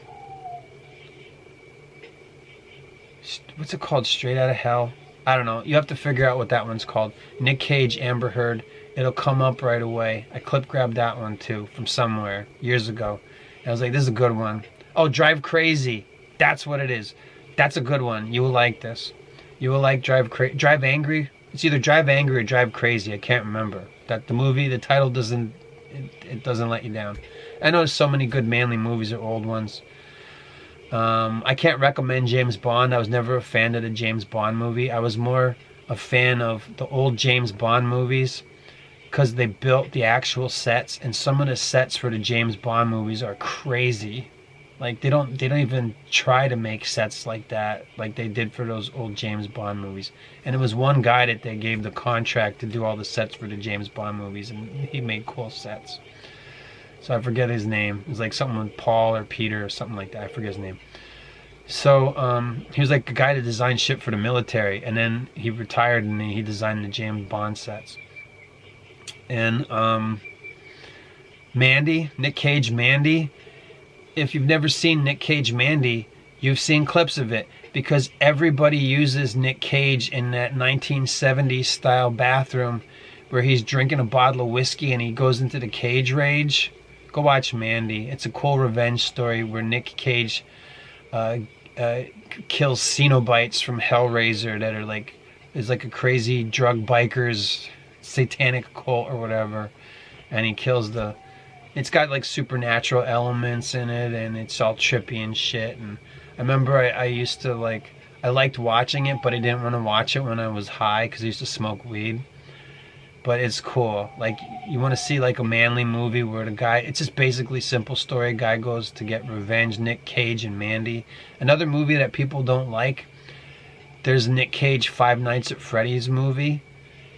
What's it called? Straight Out of Hell? I don't know. You have to figure out what that one's called. Nick Cage, Amber Heard. It'll come up right away. I clip grabbed that one too from somewhere years ago. And I was like, this is a good one. Oh, Drive Crazy. That's what it is. That's a good one. You will like this. You will like Drive Angry. It's either Drive Angry or Drive Crazy. I can't remember. That the movie, the title doesn't, it doesn't let you down. I know there's so many good manly movies or old ones. I can't recommend James Bond. I was never a fan of the James Bond movie. I was more a fan of the old James Bond movies because they built the actual sets, and some of the sets for the James Bond movies are crazy. Like they don't even try to make sets like that like they did for those old James Bond movies. And it was one guy that they gave the contract to do all the sets for the James Bond movies, and he made cool sets. So I forget his name. It was like something with Paul or Peter or something like that. I forget his name. So he was like a guy that designed shit for the military, and then he retired and he designed the James Bond sets. And Mandy, Nick Cage Mandy. If you've never seen Nick Cage Mandy, you've seen clips of it, because everybody uses Nick Cage in that 1970s style bathroom where he's drinking a bottle of whiskey and he goes into the cage rage. Go watch Mandy. It's a cool revenge story where Nick Cage kills Cenobites from Hellraiser that are like, is like a crazy drug biker's satanic cult or whatever, and he kills the, it's got like supernatural elements in it, and it's all trippy and shit. And I remember I used to like, I liked watching it, but I didn't want to watch it when I was high because I used to smoke weed. But it's cool. Like, you want to see like a manly movie where the guy, it's just basically simple story. Guy goes to get revenge. Nick Cage and Mandy. Another movie that people don't like, there's Nick Cage Five Nights at Freddy's movie.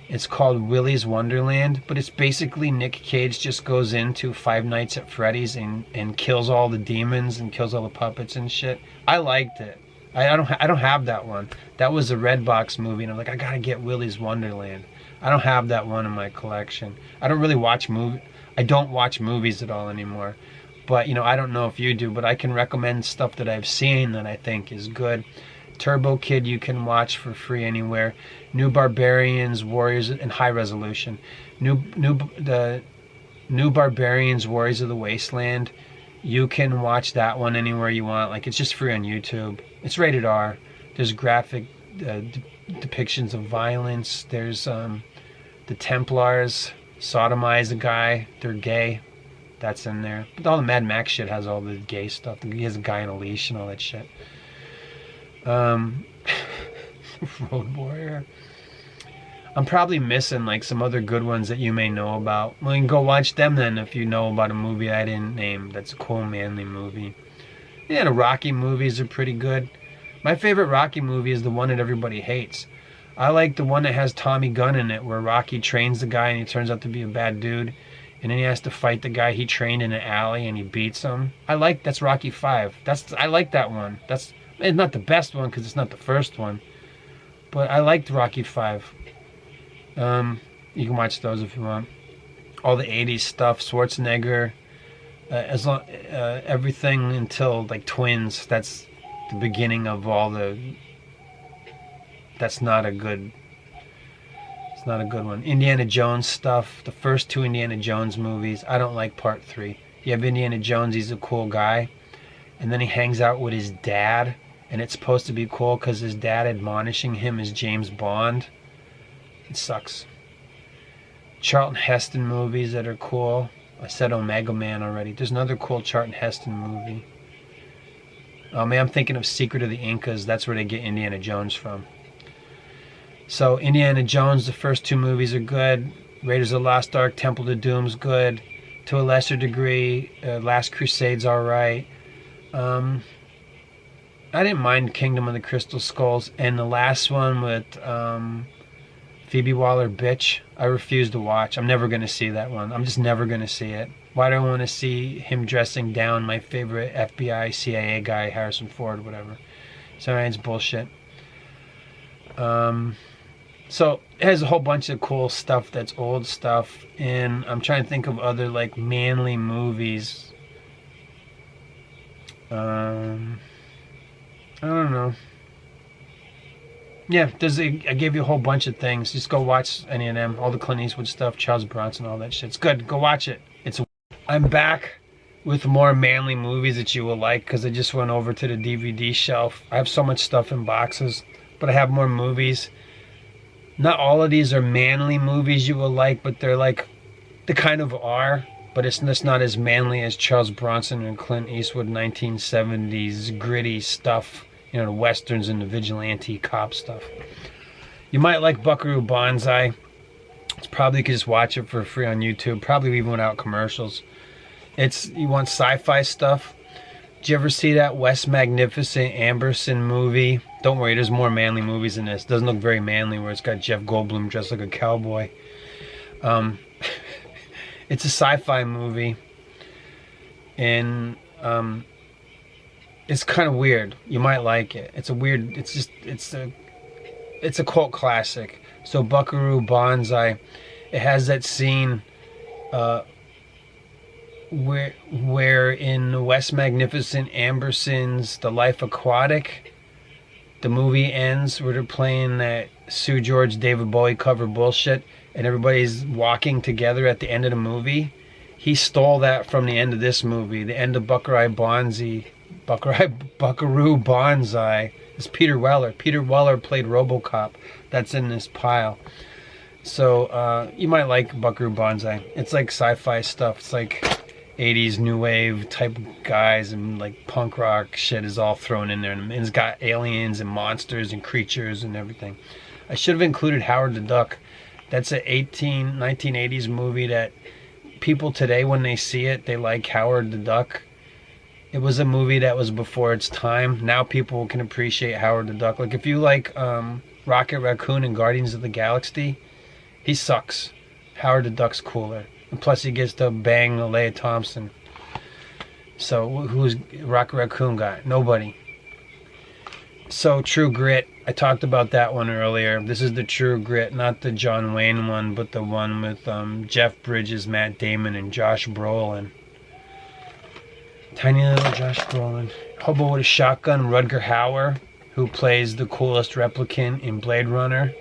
It's called Willy's Wonderland, but it's basically Nick Cage just goes into Five Nights at Freddy's and kills all the demons and kills all the puppets and shit. I liked it. I don't have that one. That was a Redbox movie, and I'm like, I gotta get Willy's Wonderland. I don't have that one in my collection. I don't really watch I don't watch movies at all anymore. But, you know, I don't know if you do, but I can recommend stuff that I've seen that I think is good. Turbo Kid you can watch for free anywhere. New Barbarians, Warriors in high resolution. The New Barbarians, Warriors of the Wasteland. You can watch that one anywhere you want. Like, it's just free on YouTube. It's rated R. There's graphic depictions of violence. There's the Templars sodomize a guy. They're gay. That's in there. But all the Mad Max shit has all the gay stuff. He has a guy on a leash and all that shit. Road Warrior. I'm probably missing like some other good ones that you may know about. Well, you can go watch them then if you know about a movie I didn't name. That's a cool manly movie. Yeah, the Rocky movies are pretty good. My favorite Rocky movie is the one that everybody hates. I like the one that has Tommy Gunn in it, where Rocky trains the guy and he turns out to be a bad dude. And then he has to fight the guy he trained in an alley and he beats him. That's Rocky 5. I like that one. It's not the best one because it's not the first one. But I liked Rocky 5. You can watch those if you want. All the 80s stuff, Schwarzenegger, everything until like Twins. That's the beginning of all the. That's not a good. It's not a good one. Indiana Jones stuff. The first 2 Indiana Jones movies. I don't like part 3. You have Indiana Jones. He's a cool guy, and then he hangs out with his dad, and it's supposed to be cool because his dad admonishing him is James Bond. It sucks. Charlton Heston movies that are cool. I said Omega Man already. There's another cool Charlton Heston movie. Oh man, I'm thinking of Secret of the Incas. That's where they get Indiana Jones from. So Indiana Jones, the first 2 movies are good. Raiders of the Lost Ark, Temple of Doom's good. To a lesser degree, Last Crusade's alright. I didn't mind Kingdom of the Crystal Skulls. And the last one with Phoebe Waller-Bitch, I refuse to watch. I'm never going to see that one. I'm just never going to see it. Why do I want to see him dressing down my favorite FBI, CIA guy, Harrison Ford, whatever? So it's bullshit. So it has a whole bunch of cool stuff that's old stuff, and I'm trying to think of other like manly movies. I don't know. Yeah, I gave you a whole bunch of things. Just go watch any of them. All the Clint Eastwood stuff, Charles Bronson, all that shit. It's good. Go watch it. I'm back with more manly movies that you will like because I just went over to the DVD shelf. I have so much stuff in boxes, but I have more movies. Not all of these are manly movies you will like, but they kind of are. But it's just not as manly as Charles Bronson and Clint Eastwood 1970s gritty stuff. You know, the westerns and the vigilante cop stuff. You might like Buckaroo Banzai. It's probably you could just watch it for free on YouTube. Probably even without commercials. You want sci-fi stuff? Did you ever see that West Magnificent Amberson movie? Don't worry, there's more manly movies in this. It doesn't look very manly where it's got Jeff Goldblum dressed like a cowboy. It's a sci-fi movie. And it's kind of weird. You might like it. It's a cult classic. So Buckaroo Banzai, it has that scene where in West Magnificent Amberson's The Life Aquatic, the movie ends where they're playing that Sue George David Bowie cover bullshit and everybody's walking together at the end of the movie. He stole that from the end of this movie, the end of Buckaroo Banzai. It's Peter Weller. Peter Weller played RoboCop. That's in this pile. So you might like Buckaroo Banzai. It's like sci-fi stuff. It's like 80s new wave type guys, and like punk rock shit is all thrown in there. And it's got aliens and monsters and creatures and everything. I should have included Howard the Duck. That's a 1980s movie that people today, when they see it, they like Howard the Duck. It was a movie that was before its time. Now people can appreciate Howard the Duck. Like if you like Rocket Raccoon and Guardians of the Galaxy, he sucks. Howard the Duck's cooler. And plus he gets to bang Leah Thompson. So who's Rocket Raccoon got? Nobody. So True Grit, I talked about that one earlier. This is the True Grit, not the John Wayne one, but the one with Jeff Bridges, Matt Damon, and Josh Brolin. Tiny little Josh Brolin. Hobo with a Shotgun, Rutger Hauer, who plays the coolest replicant in Blade Runner.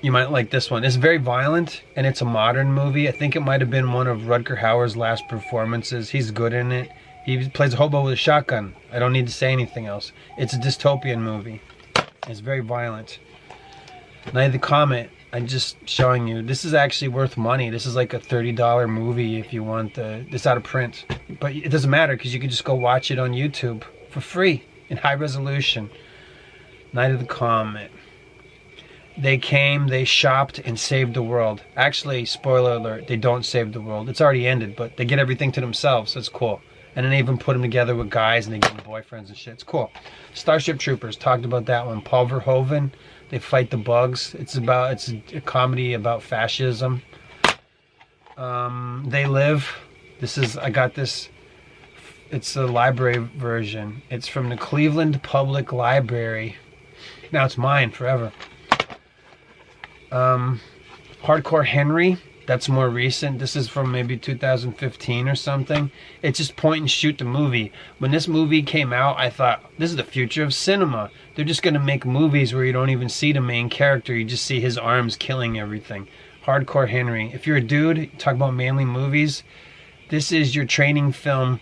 You might like this one. It's very violent, and it's a modern movie. I think it might have been one of Rutger Hauer's last performances. He's good in it. He plays a hobo with a shotgun. I don't need to say anything else. It's a dystopian movie. It's very violent. Night of the Comet, I'm just showing you. This is actually worth money. This is like a $30 movie if you want the... It's out of print. But it doesn't matter because you can just go watch it on YouTube for free in high resolution. Night of the Comet. They came, they shopped, and saved the world. Actually, spoiler alert, they don't save the world. It's already ended, but they get everything to themselves. It's cool. And then they even put them together with guys, and they give them boyfriends and shit. It's cool. Starship Troopers, talked about that one. Paul Verhoeven, they fight the bugs. It's a comedy about fascism. They Live. I got this. It's a library version. It's from the Cleveland Public Library. Now it's mine forever. Hardcore Henry, that's more recent. This is from maybe 2015 or something. It's just point and shoot the movie. When this movie came out, I thought, this is the future of cinema. They're just going to make movies where you don't even see the main character. You just see his arms killing everything. Hardcore Henry. If you're a dude, talk about manly movies, this is your training film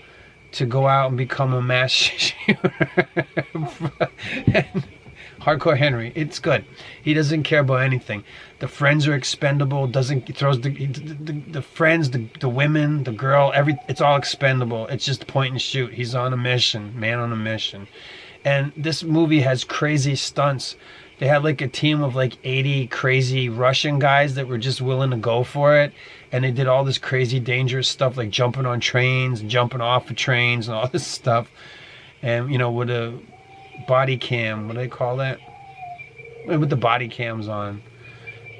to go out and become a mass shooter. Hardcore Henry, it's good. He doesn't care about anything. The friends are expendable. He throws the friends, the women, the girl. It's all expendable. It's just point and shoot. He's on a mission, man on a mission. And this movie has crazy stunts. They had like a team of like 80 crazy Russian guys that were just willing to go for it. And they did all this crazy dangerous stuff like jumping on trains, jumping off of trains, and all this stuff. And you know, with a body cam, what do they call that? With the body cams on,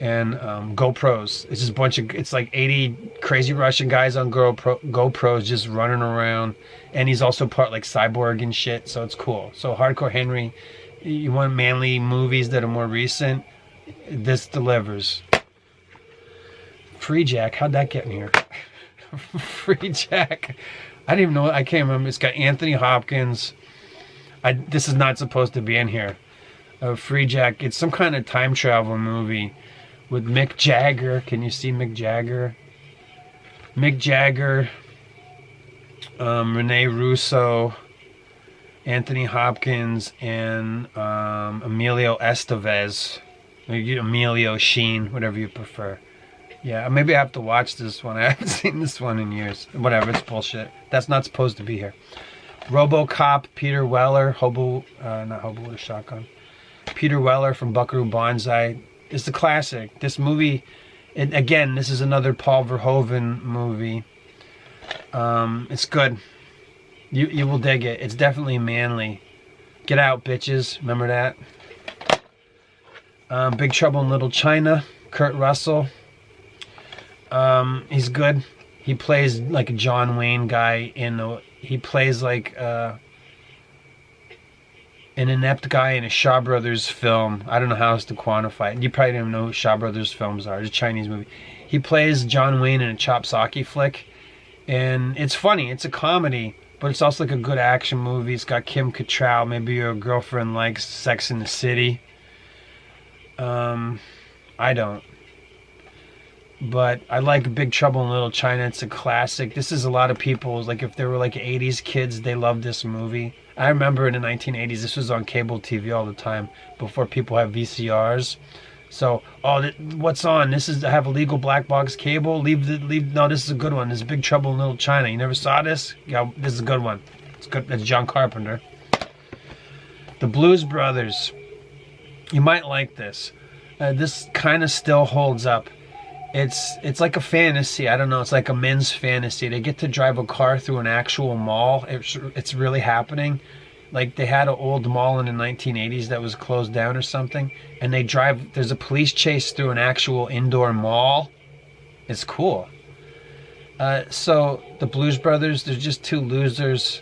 and GoPros. It's just a bunch of, it's like 80 crazy Russian guys on GoPros just running around, and he's also part like cyborg and shit, so it's cool. So Hardcore Henry, you want manly movies that are more recent, this delivers. Free Jack, how'd that get in here? Free Jack, I didn't even know, I can't remember. It's got Anthony Hopkins. This is not supposed to be in here. Free Jack. It's some kind of time travel movie with Mick Jagger. Can you see Mick Jagger? Mick Jagger, Rene Russo, Anthony Hopkins, and Emilio Estevez. Emilio Sheen, whatever you prefer. Yeah, maybe I have to watch this one. I haven't seen this one in years. Whatever, it's bullshit. That's not supposed to be here. RoboCop, Peter Weller, not Hobo with a Shotgun. Peter Weller from Buckaroo Banzai. It's a classic. This movie, again, this is another Paul Verhoeven movie. It's good. You will dig it. It's definitely manly. Get Out, bitches. Remember that? Big Trouble in Little China. Kurt Russell. He's good. He plays like a John Wayne guy he plays like an inept guy in a Shaw Brothers film. I don't know how else to quantify it. You probably don't even know who Shaw Brothers films are. It's a Chinese movie. He plays John Wayne in a Chop Socky flick. And it's funny. It's a comedy. But it's also like a good action movie. It's got Kim Cattrall. Maybe your girlfriend likes Sex in the City. I don't. But I like Big Trouble in Little China. It's a classic. This is a lot of people's, like if they were like 80s kids, they love this movie. I remember in the 1980s, this was on cable TV all the time before people have VCRs. So, what's on? I have illegal black box cable. No, this is a good one. This is Big Trouble in Little China. You never saw this? Yeah, this is a good one. It's good. That's John Carpenter. The Blues Brothers. You might like this. This kind of still holds up. It's like a fantasy. I don't know. It's like a men's fantasy. They get to drive a car through an actual mall. It's really happening. Like they had an old mall in the 1980s that was closed down or something, and there's a police chase through an actual indoor mall. It's cool. So the Blues Brothers, they're just two losers.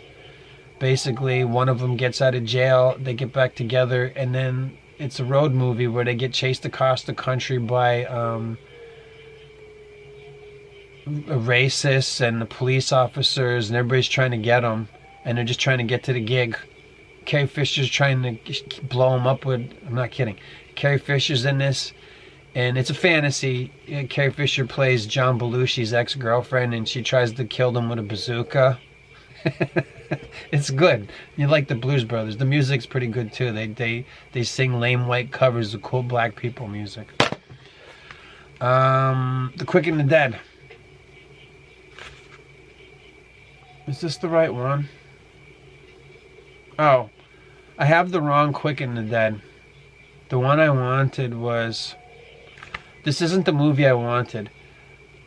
Basically, one of them gets out of jail. They get back together, and then it's a road movie where they get chased across the country by racists and the police officers, and everybody's trying to get them, and they're just trying to get to the gig. Carrie Fisher's trying to blow him up with, I'm not kidding, Carrie Fisher's in this, and it's a fantasy. Carrie Fisher plays John Belushi's ex-girlfriend, and she tries to kill him with a bazooka. It's good. You like the Blues Brothers. The music's pretty good too. They sing lame white covers of cool black people music. The Quick and the Dead. Is this the right one? Oh, I have the wrong Quick and the Dead. The one I wanted was... This isn't the movie I wanted.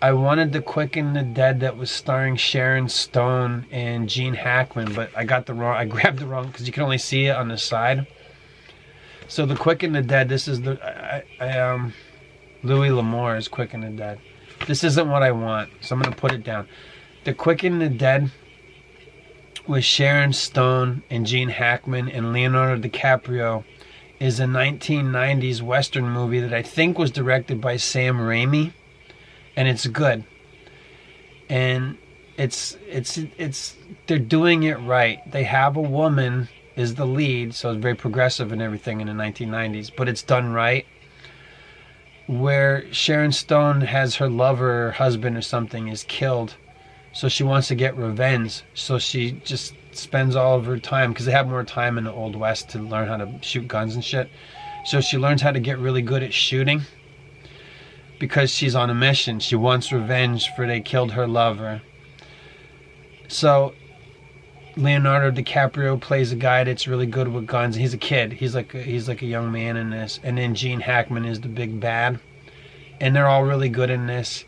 I wanted the Quick and the Dead that was starring Sharon Stone and Gene Hackman, but I got the wrong... I grabbed the wrong, because you can only see it on the side. So the Quick and the Dead, this is the... Louis L'Amour's Quick and the Dead. This isn't what I want, so I'm going to put it down. The Quick and the Dead with Sharon Stone and Gene Hackman and Leonardo DiCaprio is a 1990s Western movie that I think was directed by Sam Raimi, and it's good. And it's they're doing it right. They have a woman is the lead, so it's very progressive and everything in the 1990s, but it's done right. Where Sharon Stone has her lover or husband or something is killed, so she wants to get revenge, so she just spends all of her time, because they have more time in the Old West to learn how to shoot guns and shit, so she learns how to get really good at shooting because she's on a mission. She wants revenge for they killed her lover. So Leonardo DiCaprio plays a guy that's really good with guns. He's a kid. He's like a young man in this. And then Gene Hackman is the big bad. And they're all really good in this.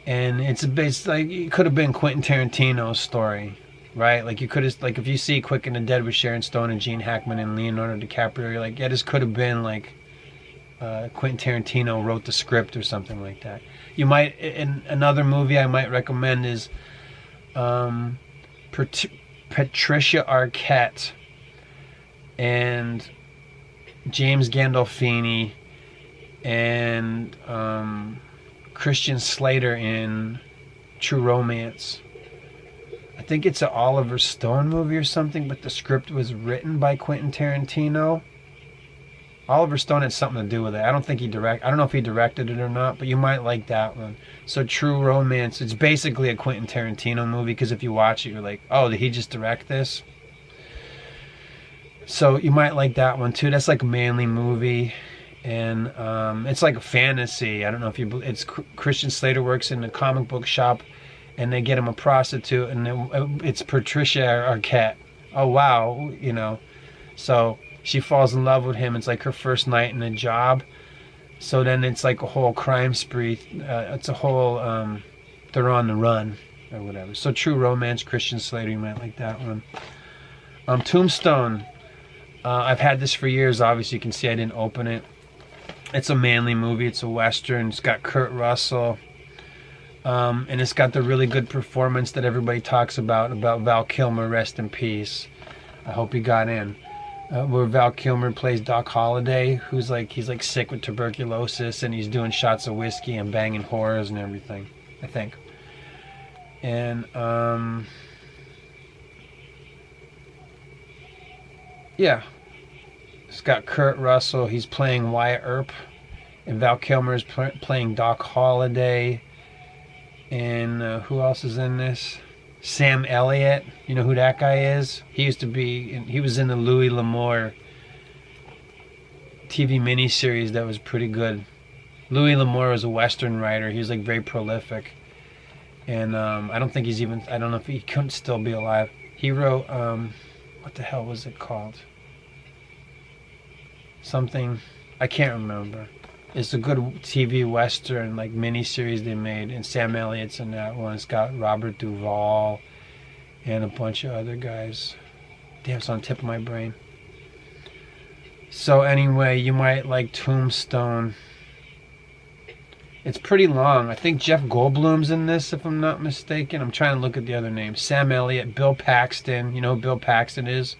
And it's like it could have been Quentin Tarantino's story, right? Like you could have, like if you see Quick and the Dead with Sharon Stone and Gene Hackman and Leonardo DiCaprio, you're like, yeah, this could have been like Quentin Tarantino wrote the script or something like that. You might, in another movie I might recommend is Patricia Arquette and James Gandolfini and Christian Slater in True Romance. I think it's an Oliver Stone movie or something, but the script was written by Quentin Tarantino. Oliver Stone had something to do with it. I don't know if he directed it or not, but you might like that one. So True Romance, it's basically a Quentin Tarantino movie, because if you watch it, you're like, oh, did he just direct this? So you might like that one too. That's like a manly movie, and it's like a fantasy. I don't know if you... It's Christian Slater works in a comic book shop, and they get him a prostitute, and it's Patricia Arquette. Oh wow, you know. So she falls in love with him. It's like her first night in the job. So then it's like a whole crime spree. It's a whole, they're on the run or whatever. So True Romance, Christian Slater, you might like that one. Tombstone. I've had this for years. Obviously, you can see I didn't open it. It's a manly movie. It's a Western. It's got Kurt Russell. And it's got the really good performance that everybody talks about Val Kilmer, rest in peace. I hope he got in. Where Val Kilmer plays Doc Holliday, who's like, he's like sick with tuberculosis, and he's doing shots of whiskey and banging whores and everything, I think. And yeah, it's got Kurt Russell. He's playing Wyatt Earp, and Val Kilmer is playing Doc Holliday. And who else is in this? Sam Elliott, you know who that guy is? He was in the Louis L'Amour TV miniseries that was pretty good. Louis L'Amour was a Western writer. He was like very prolific. And I don't know if he couldn't still be alive. He wrote, what the hell was it called? Something, I can't remember. It's a good TV Western, like, miniseries they made, and Sam Elliott's in that one. It's got Robert Duvall and a bunch of other guys. Damn, it's on the tip of my brain. So anyway, you might like Tombstone. It's pretty long. I think Jeff Goldblum's in this, if I'm not mistaken. I'm trying to look at the other names. Sam Elliott, Bill Paxton. You know who Bill Paxton is?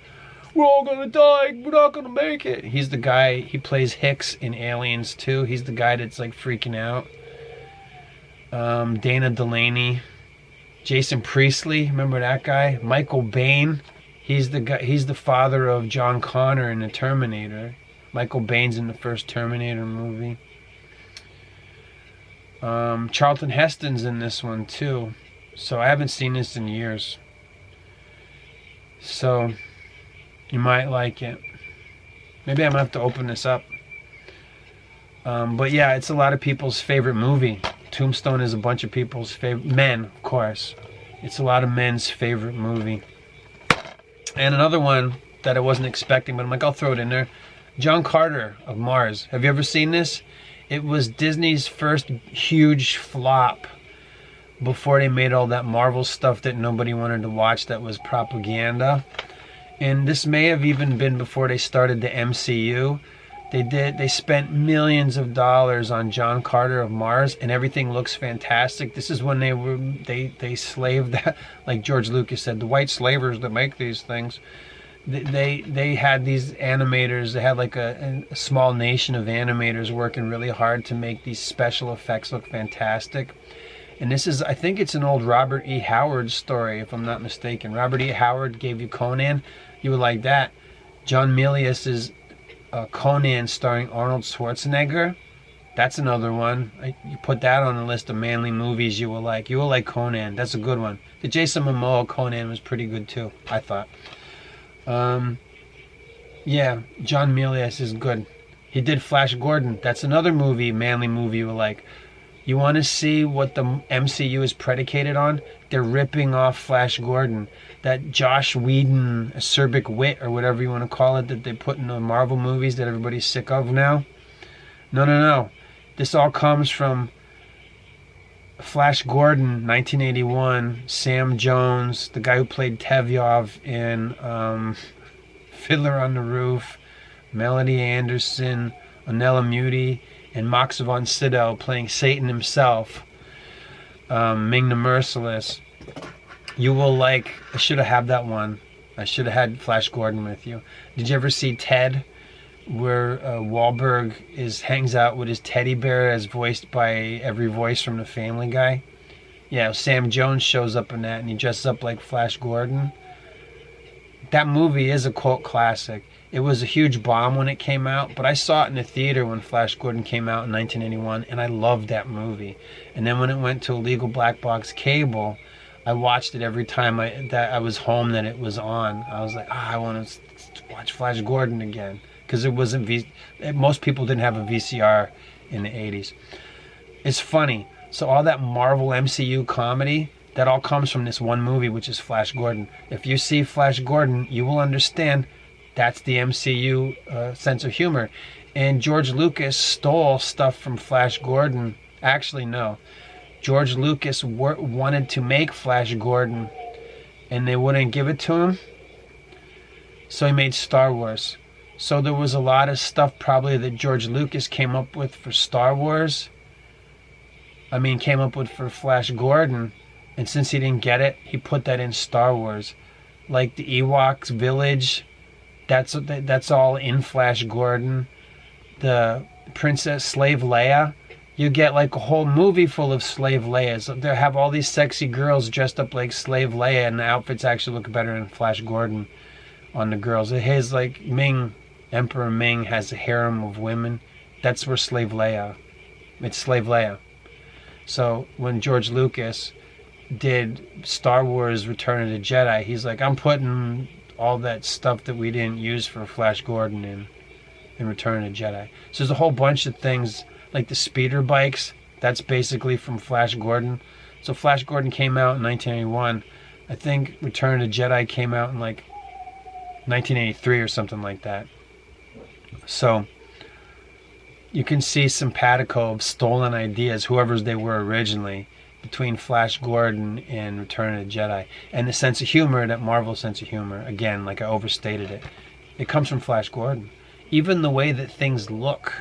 We're all gonna die, we're not gonna make it. He's the guy, he plays Hicks in Aliens 2. He's the guy that's like freaking out. Dana Delaney, Jason Priestley, remember that guy? Michael Biehn, he's the guy. He's the father of John Connor in the Terminator. Michael Biehn's in the first Terminator movie. Charlton Heston's in this one too. So I haven't seen this in years. So you might like it. Maybe I'm gonna have to open this up. But yeah, it's a lot of people's favorite movie. Tombstone is a bunch of people's favorite, men, of course. It's a lot of men's favorite movie. And another one that I wasn't expecting, but I'm like, I'll throw it in there. John Carter of Mars. Have you ever seen this? It was Disney's first huge flop before they made all that Marvel stuff that nobody wanted to watch that was propaganda. And this may have even been before they started the MCU. They spent millions of dollars on John Carter of Mars, and everything looks fantastic. This is when they slaved, like George Lucas said, the white slavers that make these things. They had these animators. They had like a small nation of animators working really hard to make these special effects look fantastic. And this is, I think it's an old Robert E. Howard story, if I'm not mistaken. Robert E. Howard gave you Conan. You would like that. John Milius's Conan starring Arnold Schwarzenegger. That's another one. You put that on the list of manly movies you will like. You will like Conan. That's a good one. The Jason Momoa Conan was pretty good too, I thought. Yeah, John Milius is good. He did Flash Gordon. That's another movie, manly movie you will like. You want to see what the MCU is predicated on? They're ripping off Flash Gordon. That Josh Whedon acerbic wit, or whatever you want to call it, that they put in the Marvel movies that everybody's sick of now. No. This all comes from Flash Gordon, 1981. Sam Jones, the guy who played Tevyov in Fiddler on the Roof. Melody Anderson, Onella Muti, and Max von Sydow playing Satan himself. Ming the Merciless. You will like. I should have had that one. I should have had Flash Gordon with you. Did you ever see Ted, where Wahlberg hangs out with his teddy bear, as voiced by every voice from the Family Guy? Yeah, Sam Jones shows up in that, and he dresses up like Flash Gordon. That movie is a cult classic. It was a huge bomb when it came out, but I saw it in the theater when Flash Gordon came out in 1981, and I loved that movie. And then when it went to illegal black box cable, I watched it every time I was home that it was on. I was like, I want to watch Flash Gordon again, because it wasn't most people didn't have a VCR in the 80s. It's funny. So all that Marvel MCU comedy, that all comes from this one movie, which is Flash Gordon. If you see Flash Gordon, you will understand that's the MCU sense of humor. And George Lucas stole stuff from Flash Gordon. Actually, no. George Lucas wanted to make Flash Gordon, and they wouldn't give it to him. So he made Star Wars. So there was a lot of stuff probably that George Lucas came up with for Star Wars. Came up with for Flash Gordon. And since he didn't get it, he put that in Star Wars. Like the Ewoks village, that's all in Flash Gordon. The Princess Slave Leia, you get like a whole movie full of Slave Leias. They have all these sexy girls dressed up like Slave Leia, and the outfits actually look better in Flash Gordon on the girls. It has like Emperor Ming has a harem of women. That's where Slave Leia. It's Slave Leia. So when George Lucas did Star Wars Return of the Jedi, he's like, I'm putting all that stuff that we didn't use for Flash Gordon in Return of the Jedi. So there's a whole bunch of things, like the speeder bikes, that's basically from Flash Gordon. So Flash Gordon came out in 1981. I think Return of the Jedi came out in like 1983 or something like that. So you can see simpatico of stolen ideas, whoever's they were originally, between Flash Gordon and Return of the Jedi. And the sense of humor, that Marvel sense of humor, again, like I overstated it, it comes from Flash Gordon. Even the way that things look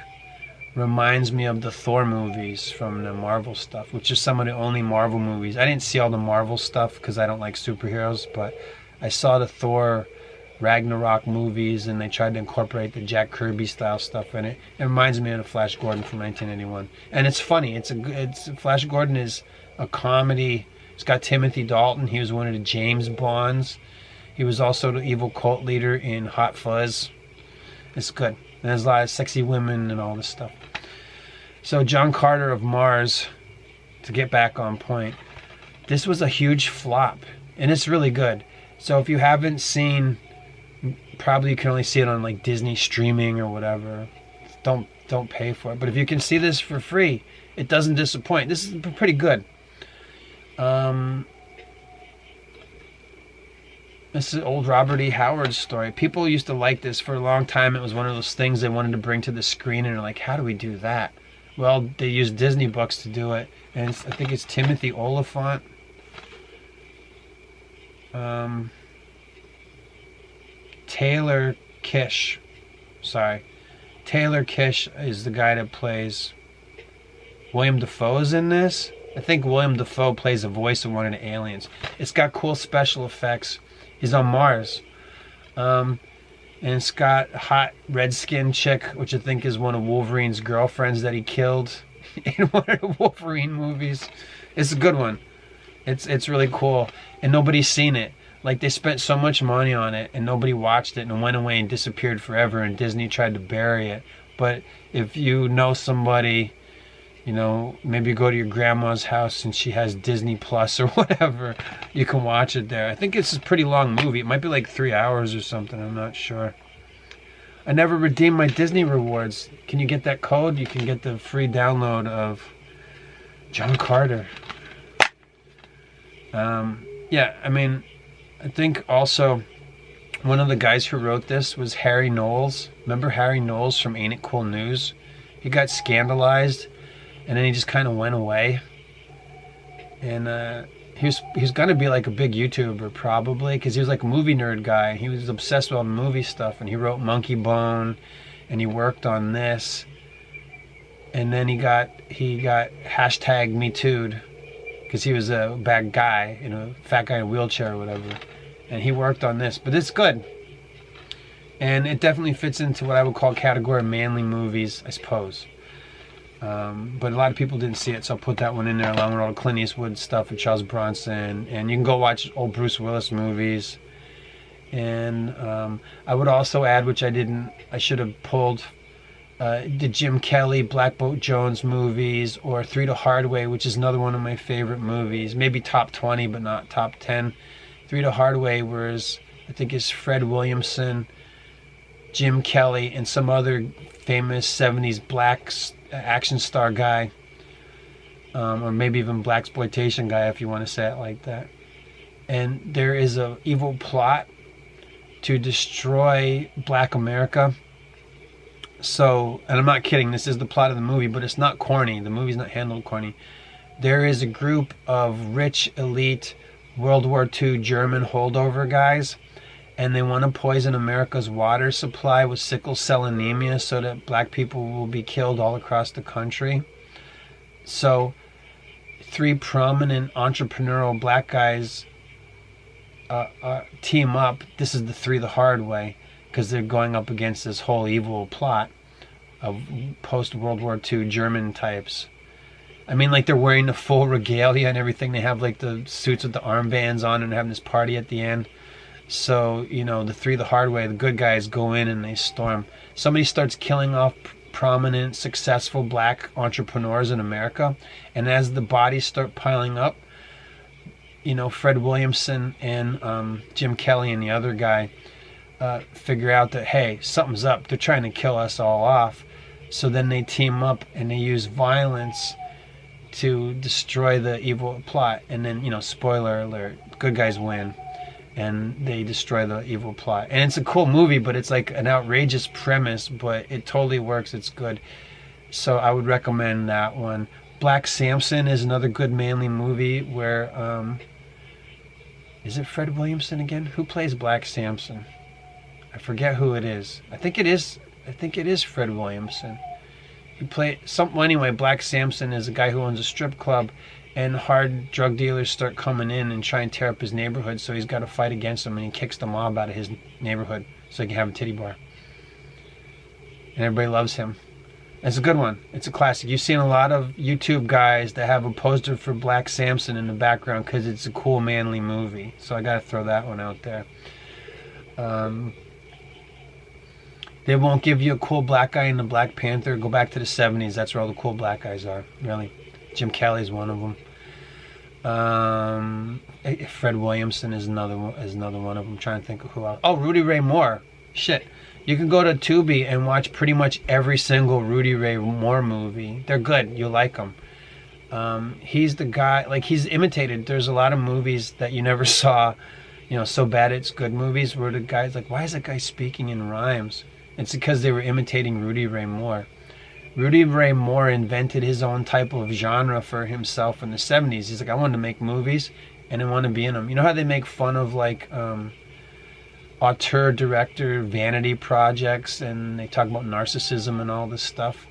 reminds me of the Thor movies from the Marvel stuff, which is some of the only Marvel movies. I didn't see all the Marvel stuff because I don't like superheroes, but I saw the Thor Ragnarok movies, and they tried to incorporate the Jack Kirby style stuff in it. It reminds me of the Flash Gordon from 1981, and it's funny. It's Flash Gordon is a comedy. It's got Timothy Dalton. He was one of the James Bonds. He was also the evil cult leader in Hot Fuzz. It's good. And there's a lot of sexy women and all this stuff. So John Carter of Mars, to get back on point, this was a huge flop, and it's really good. So if you haven't seen, probably you can only see it on like Disney streaming or whatever. Don't pay for it. But if you can see this for free, it doesn't disappoint. This is pretty good. This is old Robert E. Howard's story. People used to like this for a long time. It was one of those things they wanted to bring to the screen, and they're like, how do we do that? Well, they used Disney books to do it, and I think it's Timothy Oliphant. Taylor Kish. Sorry. Taylor Kish is the guy that plays... William Dafoe's in this. I think William Dafoe plays the voice of one of the aliens. It's got cool special effects. He's on Mars. And it's got a hot red-skinned chick, which I think is one of Wolverine's girlfriends that he killed in one of the Wolverine movies. It's a good one. It's really cool. And nobody's seen it. Like, they spent so much money on it, and nobody watched it, and it went away and disappeared forever, and Disney tried to bury it. But if you know somebody... You know, maybe you go to your grandma's house and she has Disney Plus or whatever. You can watch it there. I think it's a pretty long movie. It might be like 3 hours or something. I'm not sure. I never redeemed my Disney rewards. Can you get that code? You can get the free download of John Carter. Yeah, I mean, I think also one of the guys who wrote this was Harry Knowles. Remember Harry Knowles from Ain't It Cool News? He got scandalized. And then he just kind of went away. And he was going to be like a big YouTuber probably, because he was like a movie nerd guy. He was obsessed with all the movie stuff, and he wrote Monkey Bone, and he worked on this. And then he got hashtag Me Too'd, because he was a bad guy, you know, fat guy in a wheelchair or whatever. And he worked on this, but it's good. And it definitely fits into what I would call category of manly movies, I suppose. But a lot of people didn't see it, so I'll put that one in there along with all the Clint Eastwood stuff and Charles Bronson. And you can go watch old Bruce Willis movies. And I would also add, which I should have pulled, the Jim Kelly, Black Boat Jones movies, or Three to Hardway, which is another one of my favorite movies. Maybe top 20, but not top 10. Three to Hardway, whereas I think it's Fred Williamson, Jim Kelly, and some other famous 70s black action star guy, or maybe even blaxploitation guy, if you want to say it like that. And there is a evil plot to destroy Black America. So, and I'm not kidding, this is the plot of the movie, but it's not corny. The movie's not handled corny. There is a group of rich, elite World War II German holdover guys, and they want to poison America's water supply with sickle cell anemia so that black people will be killed all across the country. So 3 prominent entrepreneurial black guys team up. This is the 3 the hard way, because they're going up against this whole evil plot of post-World War II German types. I mean, like, they're wearing the full regalia and everything. They have like the suits with the armbands on and having this party at the end. So, you know, the 3 the hard way, the good guys go in and they storm. Somebody starts killing off prominent, successful black entrepreneurs in America. And as the bodies start piling up, you know, Fred Williamson and Jim Kelly and the other guy figure out that, hey, something's up. They're trying to kill us all off. So then they team up and they use violence to destroy the evil plot. And then, you know, spoiler alert, good guys win. And they destroy the evil plot. And it's a cool movie, but it's like an outrageous premise, but it totally works. It's good. So I would recommend that one. Black Samson is another good manly movie where, is it Fred Williamson again? Who plays Black Samson? I forget who it is. I think it is Fred Williamson. He played some. Well, anyway, Black Samson is a guy who owns a strip club, and hard drug dealers start coming in and try and tear up his neighborhood. So he's got to fight against them, and he kicks the mob out of his neighborhood so he can have a titty bar. And everybody loves him. It's a good one. It's a classic. You've seen a lot of YouTube guys that have a poster for Black Samson in the background because it's a cool, manly movie. So I got to throw that one out there. They won't give you a cool black guy in the Black Panther. Go back to the 70s. That's where all the cool black guys are, really. Jim Kelly's one of them. Fred Williamson is another one of them. I'm trying to think of who else. Oh, Rudy Ray Moore. Shit. You can go to Tubi and watch pretty much every single Rudy Ray Moore movie. They're good. You like them. He's the guy, like, he's imitated. There's a lot of movies that you never saw, you know, So Bad It's Good movies where the guy's like, why is that guy speaking in rhymes? It's because they were imitating Rudy Ray Moore. Rudy Ray Moore invented his own type of genre for himself in the 70s. He's like, I wanted to make movies and I want to be in them. You know how they make fun of, like, auteur, director, vanity projects, and they talk about narcissism and all this stuff?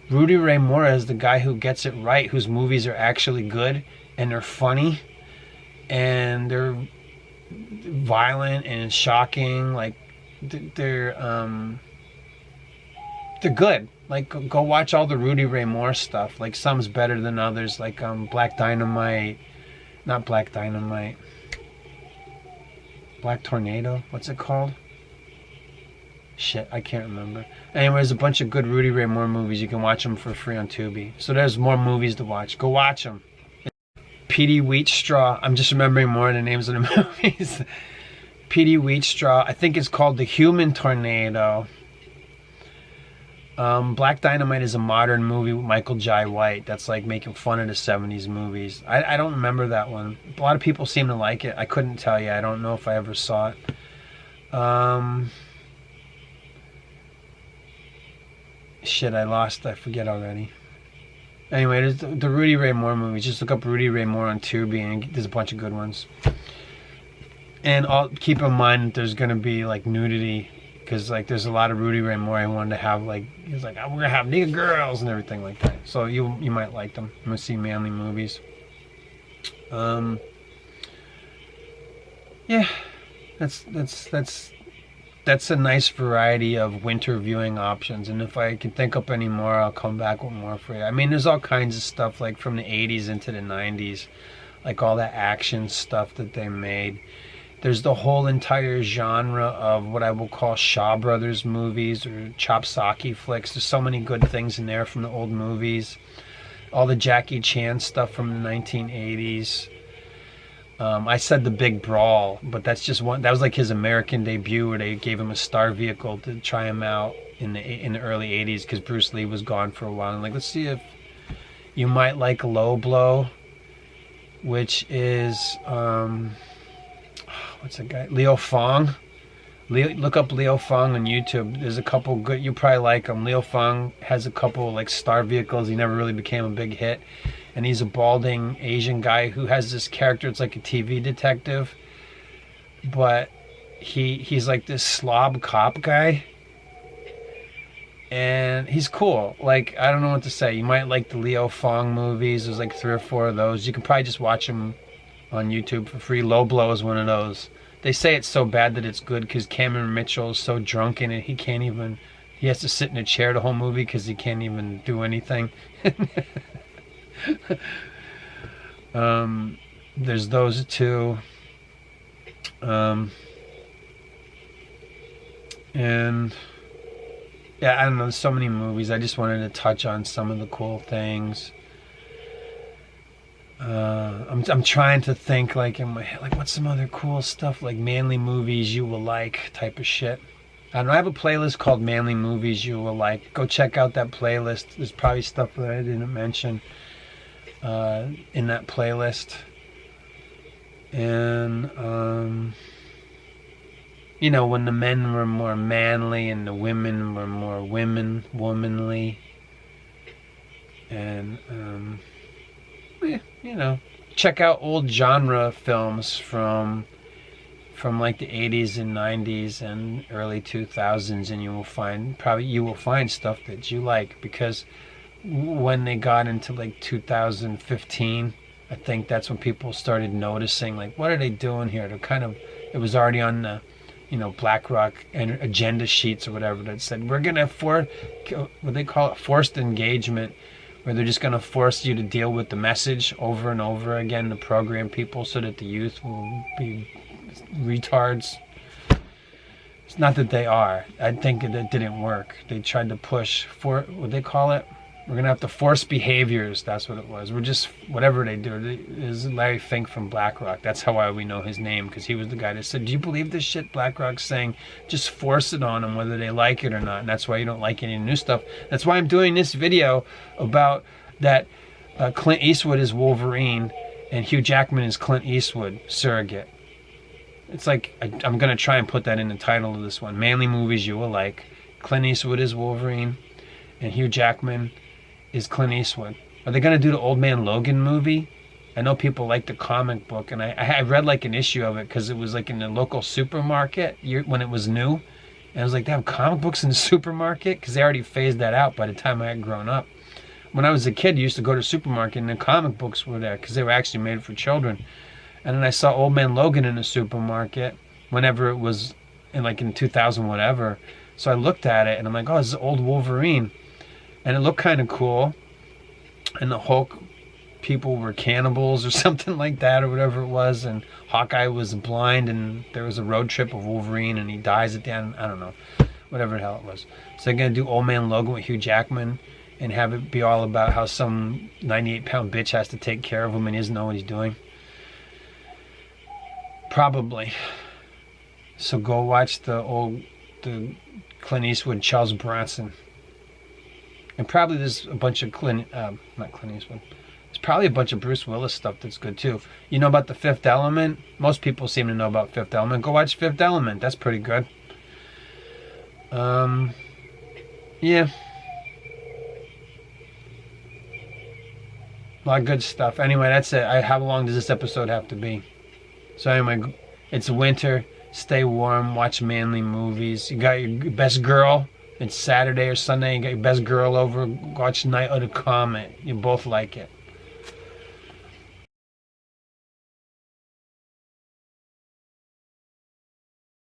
Rudy Ray Moore is the guy who gets it right, whose movies are actually good, and they're funny, and they're violent and shocking. Like, they're good. Like, go watch all the Rudy Ray Moore stuff. Like, some's better than others. Like, Black Dynamite, not Black Dynamite, Black Tornado. What's it called? Shit, I can't remember. Anyway, there's a bunch of good Rudy Ray Moore movies. You can watch them for free on Tubi. So there's more movies to watch. Go watch them. Petey Wheatstraw. I'm just remembering more of the names of the movies. Petey Wheatstraw. I think it's called The Human Tornado. Black Dynamite is a modern movie with Michael Jai White that's like making fun of the 70s movies. I don't remember that one. A lot of people seem to like it. I couldn't tell you. I don't know if I ever saw it. Shit, I forget already. Anyway, there's the Rudy Ray Moore movies. Just look up Rudy Ray Moore on Tubi and there's a bunch of good ones. And keep in mind that there's going to be like nudity, because like there's a lot of Rudy Ray Moore I wanted to have, like, he's like, oh, we're going to have nigga girls and everything like that. So you might like them. I'm going to see manly movies. Yeah, that's a nice variety of winter viewing options, and if I can think up any more, I'll come back with more for you. I mean, there's all kinds of stuff like from the 80s into the 90s, like all that action stuff that they made. There's the whole entire genre of what I will call Shaw Brothers movies or Chopsaki flicks. There's so many good things in there from the old movies. All the Jackie Chan stuff from the 1980s. I said The Big Brawl, but that's just one. That was like his American debut, where they gave him a star vehicle to try him out in the early 80s, because Bruce Lee was gone for a while. And like, let's see if you might like Low Blow, which is what's that guy? Leo Fong. Look up Leo Fong on YouTube. There's a couple good. You probably like him. Leo Fong has a couple like star vehicles. He never really became a big hit. And he's a balding Asian guy who has this character. It's like a TV detective, but he's like this slob cop guy, and he's cool. Like, I don't know what to say. You might like the Leo Fong movies. There's like 3 or 4 of those. You can probably just watch them on YouTube for free. Low Blow is one of those. They say it's so bad that it's good because Cameron Mitchell is so drunk in it, he has to sit in a chair the whole movie because he can't even do anything. There's those two, and yeah, I don't know, there's so many movies. I just wanted to touch on some of the cool things. I'm trying to think, like, in my head, like, what's some other cool stuff, like manly movies you will like type of shit. I don't know, I have a playlist called Manly Movies You Will Like. Go check out that playlist. There's probably stuff that I didn't mention in that playlist. And you know, when the men were more manly and the women were more womanly, and you know, check out old genre films from from like the 80s and 90s and early 2000s, and you will find stuff that you like, because when they got into like 2015, I think that's when people started noticing, like, what are they doing here? It was already on the, BlackRock and agenda sheets or whatever that said, we're going to what they call it, forced engagement, where they're just going to force you to deal with the message over and over again to program people so that the youth will be retards. It's not that they are. I think it didn't work. They tried to push for, what they call it, we're going to have to force behaviors. That's what it was. We're just, whatever they do. Is Larry Fink from BlackRock. That's how we know his name, because he was the guy that said, do you believe this shit BlackRock's saying? Just force it on them whether they like it or not. And that's why you don't like any new stuff. That's why I'm doing this video about that Clint Eastwood is Wolverine and Hugh Jackman is Clint Eastwood surrogate. It's like, I'm going to try and put that in the title of this one. Manly movies you will like. Clint Eastwood is Wolverine and Hugh Jackman is Clint Eastwood. Are they going to do the Old Man Logan movie? I know people like the comic book, and I read like an issue of it because it was like in the local supermarket when it was new. And I was like, they have comic books in the supermarket? Because they already phased that out by the time I had grown up. When I was a kid, I used to go to the supermarket and the comic books were there because they were actually made for children. And then I saw Old Man Logan in the supermarket whenever it was in 2000 whatever. So I looked at it and I'm like, oh, this is old Wolverine. And it looked kind of cool. And the Hulk people were cannibals or something like that or whatever it was. And Hawkeye was blind and there was a road trip of Wolverine and he dies at the end. I don't know. Whatever the hell it was. So they're going to do Old Man Logan with Hugh Jackman and have it be all about how some 98-pound bitch has to take care of him and he doesn't know what he's doing. Probably. So go watch the Clint Eastwood, Charles Bronson. And probably there's a bunch of not Clint Eastwood. There's probably a bunch of Bruce Willis stuff that's good too. You know about The Fifth Element? Most people seem to know about Fifth Element. Go watch Fifth Element. That's pretty good. Yeah. A lot of good stuff. Anyway, that's it. How long does this episode have to be? So anyway, it's winter. Stay warm. Watch manly movies. You got your best girl. It's Saturday or Sunday. You got your best girl over. Watch Night of the Comet. You both like it.